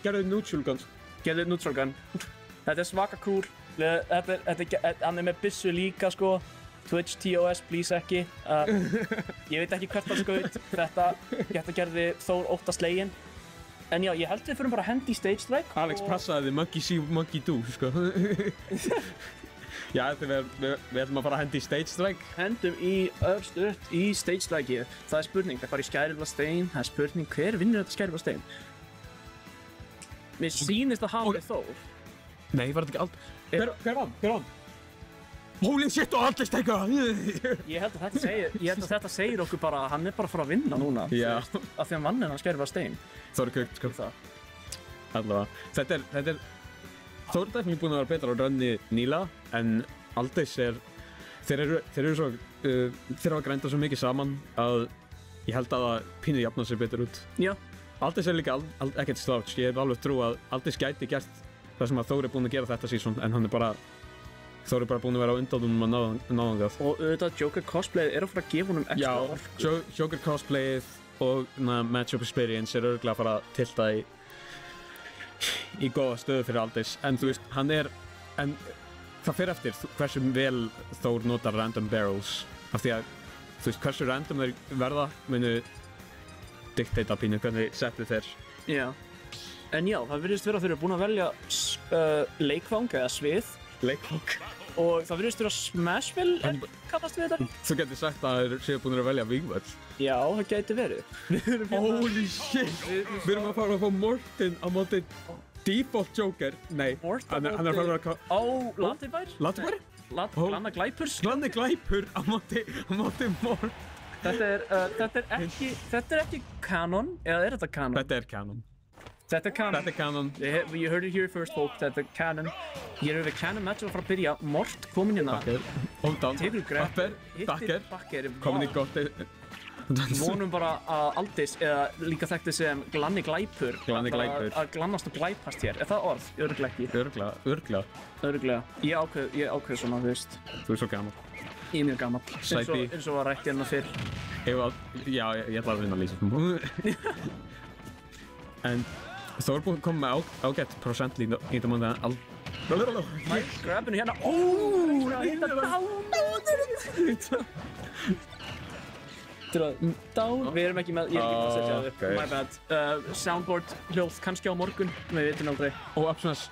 Gerðu neutral gun. Gerðu neutral gun. Þetta er svaka cool. Hann er með byssu líka sko. Twitch TOS, please ekki. Ég veit ekki hvert hann skaut. Þetta gerði Þór óttast leginn. En já, ég held við fyrir bara að hendi í Stage Strike. Alex passaði þið monkey see, monkey do, sko. Já, við ætlum að fara að hendi í Stage Strike. Hendum í örstuðt í Stage Strike-ið. Það er spurning, það er bara í Skæriflastein. Það er spurning, hver vinnur þetta Skæriflastein? Mér sýnist að hafa Þór. Nei, var þetta ekki aldrei... Hver vann? Holy shit, og allir steika! Ég held að þetta segir okkur bara að hann er bara að fara að vinna núna. Já. Af því að vann hennar Skæriflastein. Þór er kaupt, sko. Allavega. Þetta er... Þór er definitíð búin að vera betra á rönni Níla, en Aldis þeir eru svo, þeir hafa grændað svo mikið saman að ég held að það pínu jafna sér betur út. Já. Aldis er líka ekkert slouch, ég hef alveg trú að Aldis gæti gert það sem að Þór er búin að gera þetta season, en Þór er bara búin að vera á undanum að ná það. Og auðvitað Joker cosplayið er að fara að gefa honum extra orku. Já, Joker cosplayið og matchup experience er örugglega að fara að tilta í góða stöðu fyrir Aldis, en þú veist, en það fer eftir hversu vel Þór notar random barrels, af því að þú veist, hversu random þeir verða munu dictate að pínu hvernig settið þeir. Já, en já, það virðist vera að þeir eru búin að velja leikfang eða svið. Leikfang. Og það virðist vera Smashville, kallast við þetta. Þú getur sagt að þeir séu búin að velja Vígvöll. Já, það gæti verið. Holy shit! Við erum að fara að fá Morten á móti default Joker. Nei, hann er að fara að... Á Lantibær? Lantibær? Glanna Glæpurs? Glanni Glæpur á móti Mort. Þetta er ekki canon, eða er þetta canon? Þetta er canon. Þetta er canon. Þetta er canon. You heard it here first, folk. Þetta er canon. Hér erum við canon match að fara að byrja. Mort komin hérna. Bakker. Hold down. Tekur grepper. Hittir Bakker. Komin í gott. Vonum bara að Aldis, eða líka þekktið sem Glanni Glæpur. Glanni Glæpur. Að glannast og glæpast hér. Er það orð? Örugglega ekki. Örugglega. Ég ákveð svona, þú veist. Þú er svo gammal. Ég er mjög gammal. Sæti. Eins og var rætt hérna fyrr. Já, ég ætla að vinna að lýsa. En Þór er búinn að koma með ágætt prosentlín í þetta mánu Mike, grabinu hérna. Down. Við erum ekki með, ég er ekki með að setja það upp. My bad. Soundboard hljóð kannski á morgun, við veitum aldrei. Og up smash.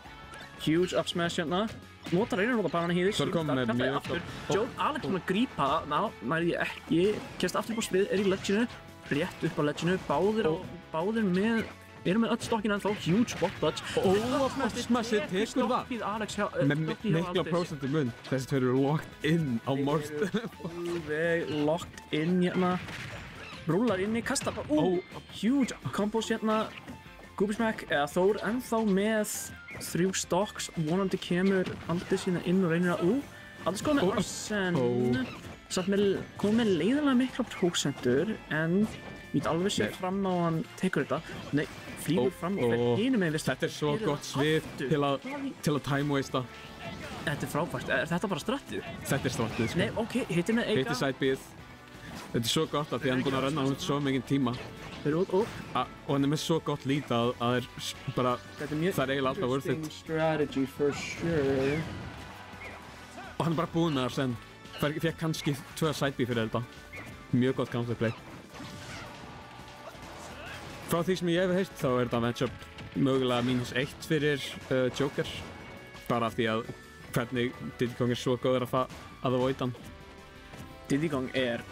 Huge up smash hérna. Notar einu nota banana hýðis. Þór kom með mjög Joe Alex búinn að grípa, næri ég ekki. Kemst aftur upp á svið, er í ledginu. Rétt upp á ledginu. Báðir með erum með öll stokkin ennþá, huge bot dodge. Smassi tekur það. Stokkið Alex hjá Með mikla prósentum mun. Þessi tveir eru locked in á Morst. Alveg locked in hérna. Rúlar inni, kastar bara, huge combos hérna. Goobysmack eða Þór ennþá með 3 stocks. Vonandi kemur Aldis hérna inn og reynir að, Aldis kom með Arsene. Satt með, kom með leiðanlega mikla prósentur, en ég veit alveg sér fram á hann tekur þetta. Nei, flýgur fram og fer hinum með vist. Þetta er svo gott svið til að time-wasta. Þetta er frábært. Er þetta bara strattið? Þetta er strattið, sko. Nei, ok, hittir með Eika. Hittir side-beið. Þetta er svo gott að því hann er búinn að renna út svo mikið tíma. Fyrir út, Og hann er með svo gott lít að það er bara, Þetta er mjög það er eiginlega alltaf worth it. interesting strategy for sure. Og hann er bara búinn að Arsene. Fekk kannski 2 side-beið fyrir þetta. Mjög gott counterplay. Frá því sem ég hef heyrt þá er þetta matchup mögulega -1 fyrir Joker. Bara af því að hvernig Diddy Kong er svo góður að avoida hann. Diddy Kong er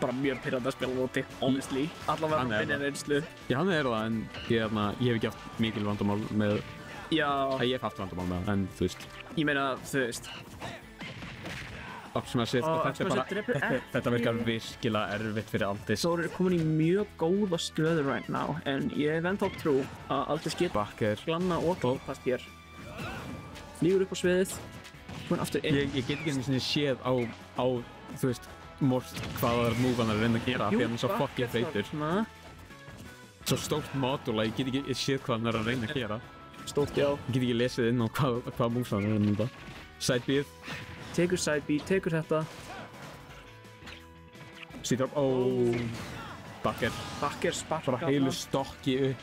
bara mjög pirrandi að spila móti, honestly. Allavega Hann er minni það. reynslu. Já, hann er það, en ég hef ekki haft mikil vandamál með, Já, ég hef haft vandamál með það, en þú veist, ég meina, þú veist. Upsmashið, og þetta er bara, drepur þetta virkar virkilega erfitt fyrir Aldis. Þór er komin í mjög góða stöðu right now, en ég hef ennþá trú að Aldis getur Bakker. glanna og klippast hér. Flýgur upp á sviðið, hún aftur inn. Ég get ekki einu sinni séð á, þú veist, Morst hvaða move hann er að reyna að gera, því hann er svo fucking feitur. Svo stórt modul að ég get ekki séð hvað hann er að reyna að gera. Stórt, já. Ég get ekki lesið inn á hvað moves hann er að reyna. Side-beið. Tekur side B, tekur þetta. Sýtur upp, Bakker. Bakker sparka. Bara heilu stokki upp.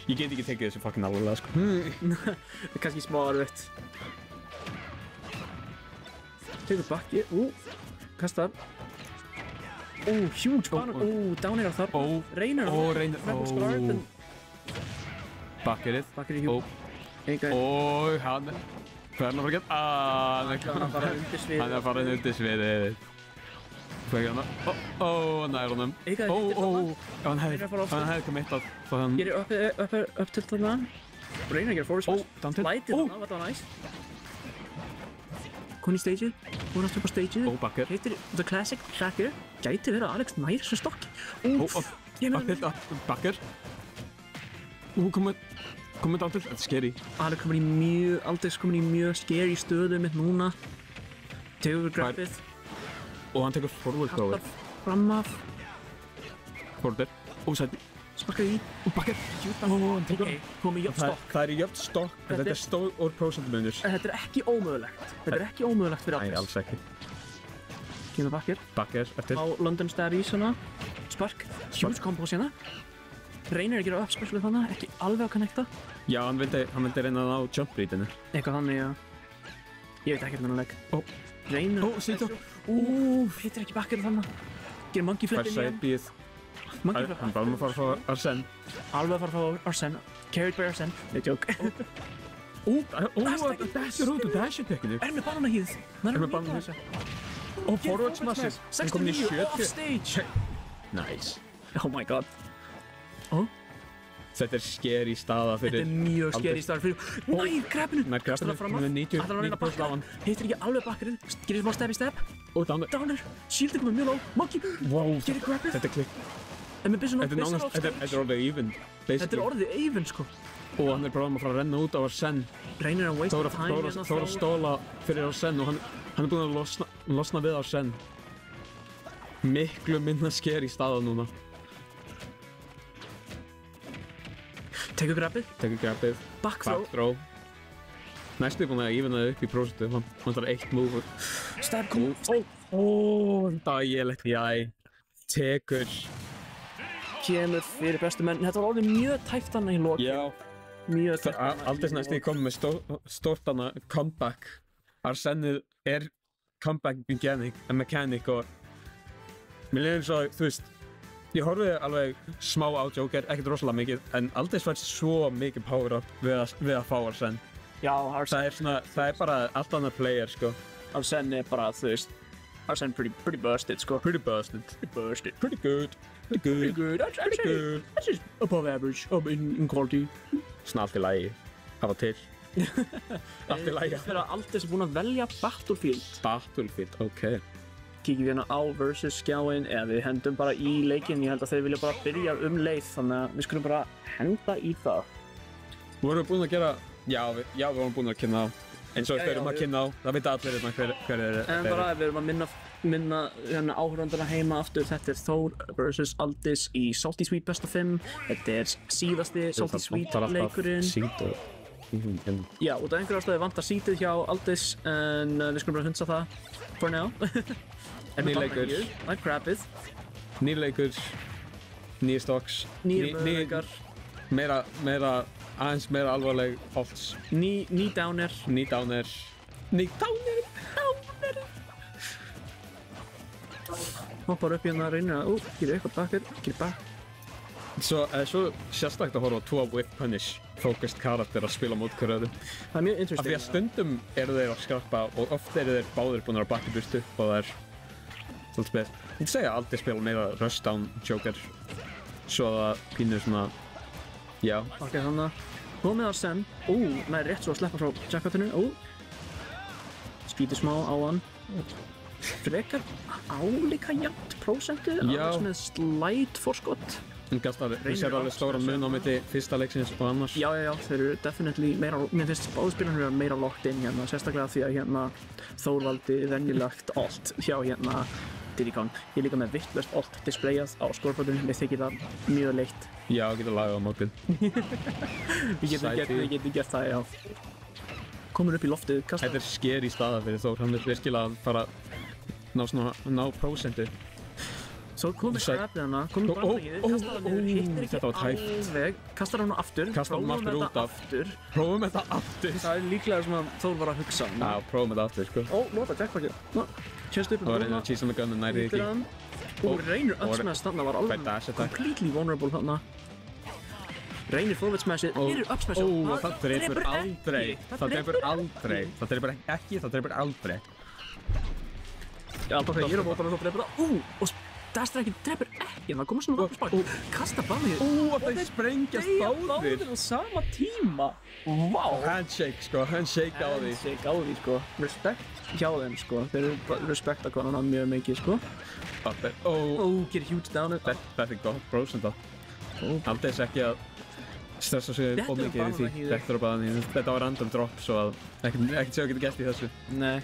Ég get ekki tekið þessu fucking alveg, sko. Kannski smá erfitt. Tekur bakki, kastar. Huge banner, downir á þar. Reynir á. Bakkerið. Bakker í hjúp. Og hann, hvað er hann að fara að geta? Hann er að fara undir sviðið. Hvað er hann að, hann er honum. Hann hefði komið eitt að hann. Gerir upp til þarna. Reynir að gera forward smash. Lætið þarna, þetta var næst. Hún í stageið, hún aftur upp á stageið. Bakker. Heitir The Classic Bakker. Gæti verið að Alex nær þessu stokki. Bakker. Komið down til, þetta er scary. Alex komin í mjög scary stöðu mitt núna. Tegur grabbið. Og hann tekur forward thrower. Fram af. Forward. Sæti. Sparkaði í. Bakker. Hann tekur. Komið jöfn stokk. Það er jöfn stokk, en þetta er stór prósentumunur. Þetta er ekki ómögulegt. Þetta er ekki ómögulegt fyrir Nei, Alex. alls ekki. Kemur Bakker. Bakker eftir. Á London Star í svona. Spark. Huge combos hérna. Reynir að gera upp specialið þannig, ekki alveg að connecta. Já, hann vildi reyna það á jump readinu. Eitthvað þannig, já. Ég veit ekkert með hann legg. Reynir að... Sýtur. Hittir ekki Bakker þannig. Gerir monkey flip inn í hann. Side-beið. Hann bara að fara frá Arsene. Alveg að fara frá Arsene. Carried by Arsene. Nei, joke. Dashir út og dashir pickinu. Er með bananahýð. Er með bananahýð. Forward smashes. Hann kom í 69 off stage. Nice. Oh my god. Þetta er scary staða fyrir... Þetta er mjög scary staða fyrir... Nær grabbinu. Nær grabbinu. Með 90% á hann. Hittir ekki alveg Bakkerið. Gerir smá step í step. Og downer. Downer. Shieldið komið mjög low. Monkey boom. Wow. Gerir grabbið. Þetta er klikk. En með byssuna Þetta er orðið even. Þetta er orðið even, sko. Og hann er bara að fara að renna út á Arsene. Reynir að waste time. Þóra stóla fyrir Arsene og hann er búinn að losna við Arsene. Miklu minna scary staða núna. Tekur grabbið. Back throw. Næstu er búinn að evena það upp í prósentu. Hann tar 1 move. Stab kom. Dægilegt. Jæ. Tekur. Kemur fyrir bestu menn. Þetta var orðið mjög tæft hann í lokin. Já. Mjög tæft. Aldrei næstu komið með stórt hana comeback. Arsene er comeback mechanic og mér leiði eins og, þú veist, ég horfði alveg smá á Joker, ekkert rosalega mikið, en aldrei svært svo mikið power up við að fá Arsene. Já, Arsene. Það er bara allt annað player, sko. Arsene er bara, þú veist, Arsene pretty busted, sko. Pretty busted. Busted. Pretty good. Pretty good. I'd say that's just above average in quality. Svona allt í lagi. Hafa til. Allt í lagi. Þegar Aldis búinn að velja Battlefield. Battlefield, ok. Kíkjum við hérna á versus skjáin eða við hendum bara í leikinn. Ég held að þeir vilja bara byrja leið, þannig að við skulum bara henda í það. Vorum við búin að gera... Já, við vorum búin að kynna á. Eins og við erum að kynna á. Það vita allir hérna hver er. En bara við erum að minna hérna áhörðandana heima aftur. Þetta er Thor versus Aldis í Salty Sweet Best of 5. Þetta er síðasti Salty Sweet leikurinn. Já, út af einhverju ástæðu vantar sítið hjá Aldis en við skulum bara hundsa það for now. Nýr leikur. Það er crappið. Nýr leikur. Nýr stocks. Nýr möguleikar. Aðeins meira alvarleg holds. Ný downer. Ný downer. Hoppar upp hérna, reynir að, gerir eitthvað bakkar, gerir bakk. Svo sérstaklega að horfa á 2 whip punish focused karakter að spila mót hverju öðrum. Það er mjög interesting. Af því að stundum eru þeir að skarpa og oft eru þeir báðir búin að bakka burtu og það er svolítið spil. Ég myndi segja að aldrei spila meira rushdown Joker svo að það pínur svona, já. Ok, þannig að komið Arsene, nær rétt svo að sleppa frá jackpotinu, skýtur smá á hann. Frekar álíka jafnt prósentið, alveg með slæt forskott. Við sér alveg stóran mun á milli fyrsta leiksins og annars. Já, þeir eru definitely meira, mér finnst báðspílarnir eru meira locked in hérna, sérstaklega því að hérna Þór valdi venjulegt alt hjá hérna Diddy Kong. Ég er líka með vittlust alt displayað á scoreboardinu, mér þykir það mjög leitt. Já, getur lagað á mótið. Við getum gert það, já. Komur upp í loftið, kasta. Þetta er scary staða fyrir Þór, hann vil virkilega fara ná prósentu. Svo komið scrappið hana, komið barnagið, kastar hann niður, hittir ekki alveg, kastar hann aftur, prófum þetta aftur. Það er líklega sem að Þór var að hugsa. Já, prófum þetta aftur, sko. Nota jackpockið. Kjönst upp og reynir að cheese on the gun en næri ekki. Reynir upsmash þarna var alveg completely vulnerable þarna. Reynir forward smashið, upsmash. Það dreipur aldrei. Það dreipur aldrei. Já, bara þegar ég er á mótanum þá dreipur það. Og Dastrackið dreipur ekki, en það komur svona vakna spák. Kasta barnið. Og þeir sprengjast báðir. Á sama tíma. Vá. Handshake, sko. Handshake á því, sko. Respekt hjá þeim, sko. Þeir eru respekta konuna mjög mikið, sko. Gerir huge downer. Þetta er gott prósenta. Aldrei ekki að stressa sig of mikið í því. Þetta var random drop, svo að ekkert séu að geta gert í þessu. Nei.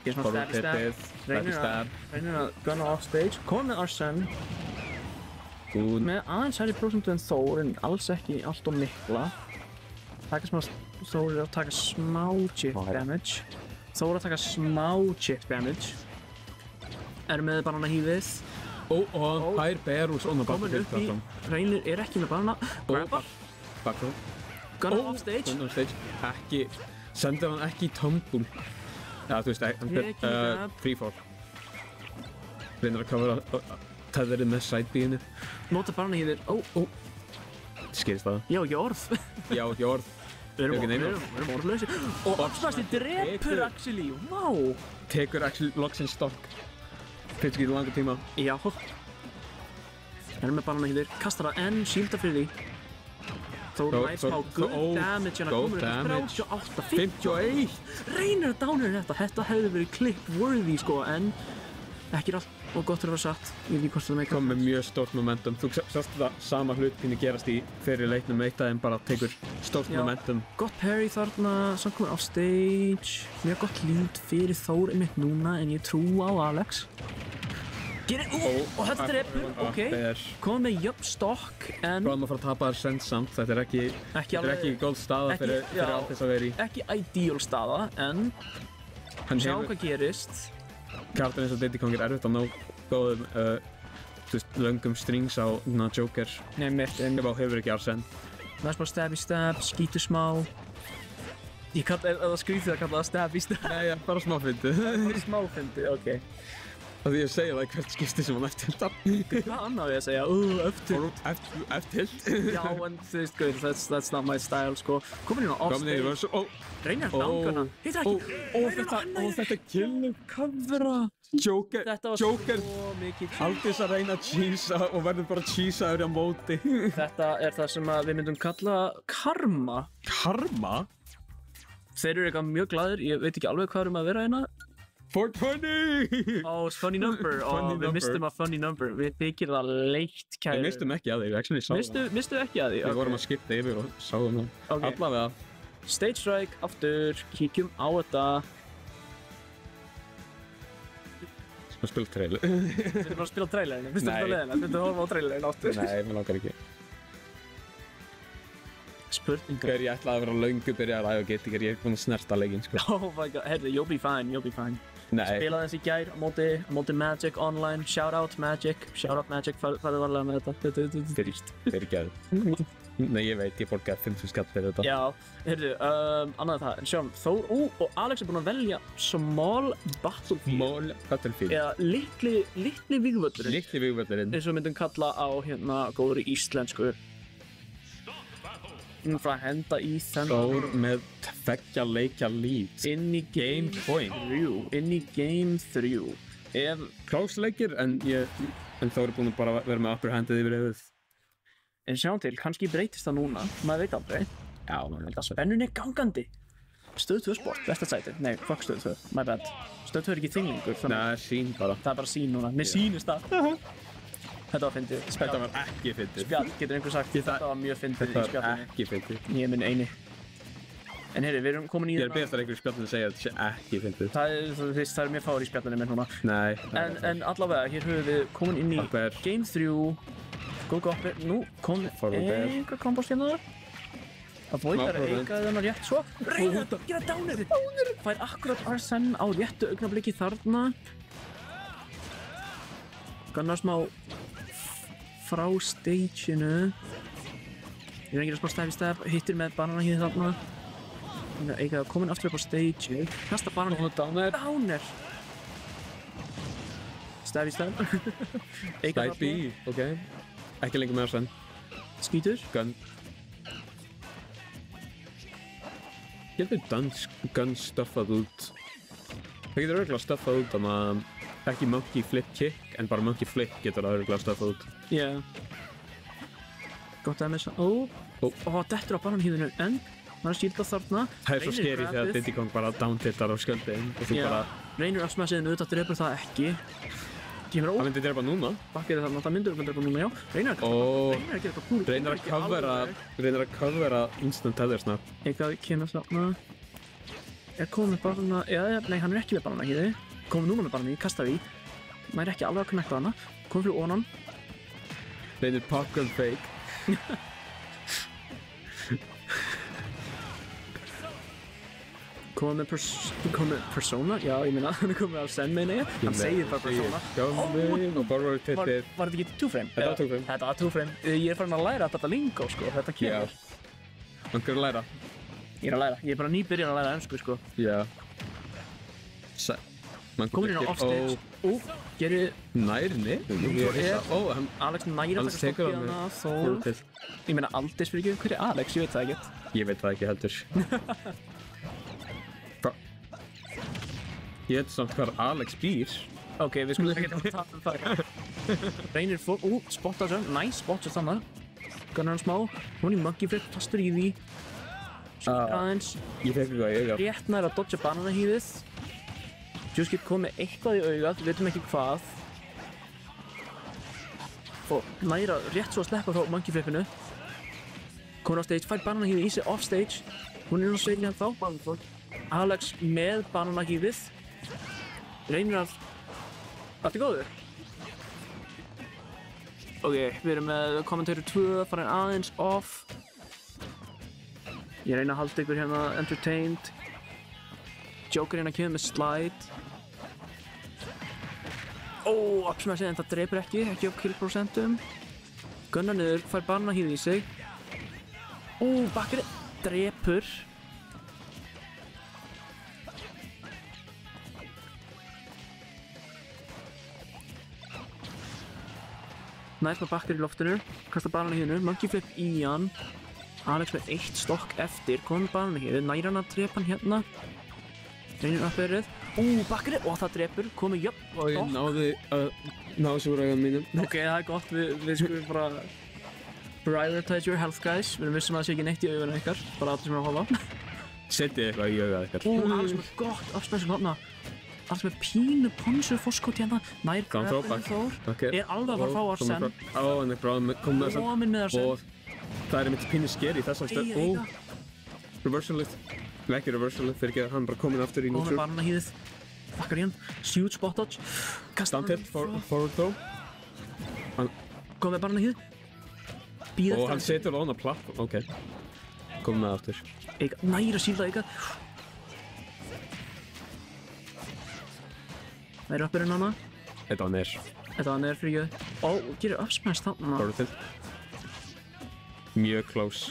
Ég er svona stabby stab. Reynir að gunna off stage. Komið Arsene. Með aðeins hærri prósentu en Þór, en alls ekki allt of mikla. Þór er að taka smá chip damage. Er með bananahýfið. Og hær berús og komin upp í. Reynir er ekki með banana. Grabbar. Gunna off stage. Ekki. Sendir hann ekki í tumble. Já, þú veist, free fall. Reynir að covera teðrið með side-b-inu. Nota bananahýfið. Skýrist það. Já, ekki orð. Við erum orðlausir. Og upsmashið drepur actually. Vá. Tekur actually loksins stock. Fyrir ekki í langa tíma. Já. Erum með bananahýfið. Kastar það en shieldar fyrir því. Þór næst á good damage hérna komur upp 38, 51. Reynir að downer þetta hefði verið clip worthy sko en ekki allt og gott fyrir að vera satt. Ég veit ekki hvort það meikar. Kom með mjög stórt momentum. Þú sást það sama hlut pínu gerast í fyrir leiknum eitt að þeim bara tekur stórt momentum. Gott parry þarna, samt komur off stage. Mjög gott lead fyrir Þór einmitt núna en ég trú á Alex. Og þetta drepur, ok. Komið með jöfn stokk en... Bráðum að fara að tapa þar send samt, þetta er ekki góð staða fyrir allt þess að vera í. Ekki ideal staða, en... Sjá hvað gerist. Karakter eins og Diddy Kong er erfitt að ná góðum, löngum strings á Joker. Nei, mitt. Ef á hefur ekki Arsene. Það er bara stab, skítur smá. Það skrýfið að kalla það stab. Nei, bara smáfyndið. Smáfyndið, ok. að því ég segja það í hvert skipti sem hann eftirtiltar. Hvað annað á ég að segja? Eftirtilt. Já, en þú veist, guður, that's not my style, sko. Komin inn á offstage. Reynar nángana. Hittar ekki. Þetta killum kafra. Joker Þetta var svo mikið Aldís að reyna að cheesa og verður bara cheesaður á móti. Þetta er það sem að við myndum kalla karma. Karma? Þeir eru eitthvað mjög glaðir, ég veit ekki alveg hvað að vera hérna. 420! Funny number. Við mistum að funny number. Við þykir það leitt, kæru. Við mistum ekki að því, við actually sáum það. Mistu ekki að því? Við vorum að skipta yfir og sáum það. Okay. Allavega. Stage strike, aftur, kíkjum á þetta. Við spilum trailer. Við erum bara að spila trailerinu. Vistu þetta leiðina? Við erum að horfa á trailerinu aftur. Nei, mér langar ekki. Spurningar. Hver ég ætlaði að vera löngu byrjað að ræða og get ekki, ég er búinn að snerta leikinn, sko. Oh my god, herri, you'll be fine. Nei. Spilaði þessi í gær á móti Magic online, shout out Magic, farðu varlega með þetta. Fyrirgefðu. Nei, ég veit, ég borgaði 50 skatt fyrir þetta. Já, heyrðu, annað það, en sjáum, Þór, og Alex er búinn að velja Small Battlefield. Eða litli vígvöllurinn. Litli vígvöllurinn. Eins og myndum kalla á hérna góðri íslensku. Frá að henda í þennan. Þór með tveggja leikja lead. Inn í Game 3. Close leikir, en Þór er búinn að bara vera með upper handið yfir höfuð. En sjáum til, kannski breytist það núna, maður veit aldrei. Já, maður veit aldrei. Spennun er gangandi. Stöð 2 sport, besta sæti. Nei, fuck Stöð 2, my bad. Stöð 2 er ekki þinglingur. Nei, sín bara. Það er bara sín núna, mér sýnist það. Þetta var fyndið. Þetta var ekki fyndið. Spjall, getur einhver sagt, þetta var mjög fyndið í spjallinu. Þetta var ekki fyndið. Ég er minn eini. En heyri, við erum komin í Ég er beðast að einhver spjallinu segja að þetta sé ekki fyndið. Það er mjög fáir í spjallinu minn núna. Nei. En allavega, hér höfum við komin inn í Game 3. Góð, nú kom einhver kombost hérna. Það voitar eitthvað þannig rétt svo. Reyna að gera dánir. Fær akkurat Arsene á réttu augnabliki þarna. Gannar smá frá stageinu. Ég er að gera smá stæf í stæf, hittir með bananahýði þarna. Eitthvað komin aftur upp á stage. Kasta bananahýði. Dánir. Stæf í stæf. Stæf í, ok. Ekki lengur með Arsene. Skítur. Gun. Getur gun stuffað út. Það getur örugglega stuffað út þannig að ekki monkey flip kick, en bara monkey flip getur það örugglega stuffað út. Já. Gott að missa. Dettur á bananahýðinu en maður skilta þarna. Það er svo scary þegar Diddy Kong bara down-tiltar á skjöldin og þú bara... Reynir að smæsiðinu auðvitað drefur það ekki. Það myndi drepa núna. Bakkir þarna, það myndur drepa núna, já. Reynar að gera eitthvað cool. Reynar að covera instant tether snap. Eitthvað kemur þarna. Er komið með banana, nei hann er ekki með banana hér. Komið núna með banana í, kasta því. Maður er ekki alveg að connecta hana. Komið fyrir onan. Reynir popcorn fake. Komið með persona, já ég meina hann er komið af Zen meina ég. Hann segir bara persona. Komið og bara var tippið. Var þetta ekki 2-frame? Þetta var 2-frame. Þetta var 2-frame. Ég er farin að læra þetta lingo sko, þetta kemur. Langar að læra? Ég er að læra, ég er bara nýbyrjar að læra ensku sko. Já. Komin inn á offstage. Gerir... Nærni? Alex næra að taka stoppi hana, Þór. Ég meina Aldís fyrir ekki, hver er Alex? Ég veit það ekkert. Ég veit það ekki heldur. Ég veit samt hvað Alex býr. Ok, við skulum ekki tala það. Reynir fór, spotta þessu, nice spot sér þannig. Gunnar hann smá, hún í monkey flip, fastur í því. Skýr aðeins. Ég fekk eitthvað í augað. Rétt nær að dodja bananahýðið. Juskip kom með eitthvað í augað, við veitum ekki hvað. Og næra rétt svo að sleppa frá monkey flipinu. Komur á stage, fær bananahýðið í sig off stage. Hún er á stage hérna þá. Alex með bananahýðið. Reynir að... Allt er góður? Ok, við erum með kommentator 2, farin aðeins off. Ég reyna að halda ykkur hérna entertained. Joker hérna kemur með slide. Upsmash en það drepur ekki upp kill procentum. Gunnar niður, fær bananahýðið í sig. Bakkir drepur. Nice með bakkar í loftinu, kasta banana hínu, monkey flip í hann. Alex með 1 stokk eftir, komið með banana hínu, næra hann að drepa hann hérna. Reynir uppverið, bakkarið, og það drepur, komið jöfn, Og ég náði svo úr auðan mínum. Ok, það er gott, við skulum bara prioritize your health guys. Við erum vissum að það sé ekki neitt í augunum ykkar, bara allir sem er að horfa. Setið eitthvað í augað ykkar. Alex með gott uppspecial hana. Alex með pínu ponsu fórskot hérna, nær grafinu Þór. Okay. Alveg að fara að fá Arsen. Hann er bráðum komið með Arsen. Komin með Arsen. Og það er mitt pínu skeri í þessar stöð. Reversalið. Ekki reversalið, fyrir ekki að hann bara komin aftur í neutral. Komið banana hýðið. Bakkar í hann. Shoot spot dodge. Standhill, forward throw. Komið með banana hýðið. Býð eftir. Og hann setur á hann að platt. Ok. Komið með aftur. Næra síla eitthvað. Það er uppurinn hana. Þetta var nær. Þetta var nær fyrir jöð. Gerir uppsmæst þarna. Forward til. Mjög close.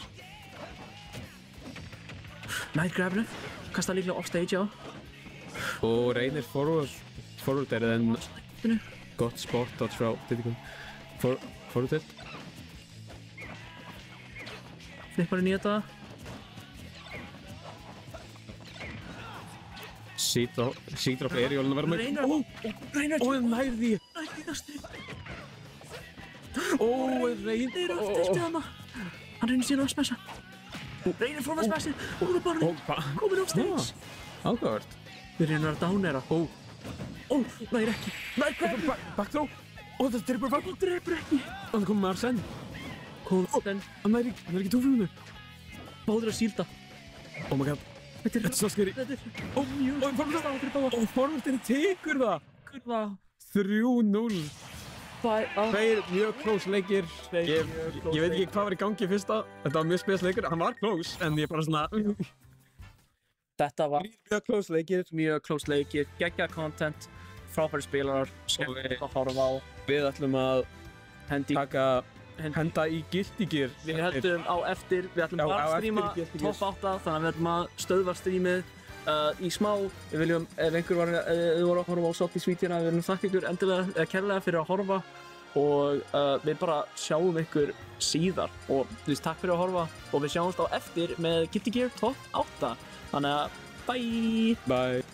Nært grabinu. Kasta líklega off stage á. Og reynir forward er en gott spot dodge frá Diddy. Forward til. Flippar inn í þetta. Seedrop er í jólun að vera með. Reynar! Hann nærði! Reynar eftir hana. Hann reynir síðan að smessa. Reynar fór að smessa. Komin á stage. Ágæðvart. Við reynum að downera. Nær ekki. Nær grabinu. Backthrow. Það drepur fram. Það drepur ekki. Hann kom með Arsen. Hann er ekki túfrúinu. Báður að sílda. Oh my god. Þetta er svo skeri. Og forvöldinni tekur það. 3-0. Tveir mjög close leikir. Ég veit ekki hvað var í gangi í fyrsta. Þetta var mjög spes leikur. Hann var close, en ég bara svona... Þetta var mjög close leikir. Mjög close leikir. Geggjað content. Frábæri spilarar. Skemmt að horfa á. Við ætlum að henda í Guilty Gear. Við heldum á eftir, við ætlum bara að stríma top 8, þannig að við ætlum að stöðva strímið í smá. Við viljum, ef einhver voru að horfa á Salty Sweet hérna, við viljum þakka ykkur endilega kærlega fyrir að horfa og við bara sjáum ykkur síðar og takk fyrir að horfa og við sjáumst á eftir með Guilty Gear top 8. Þannig að bye!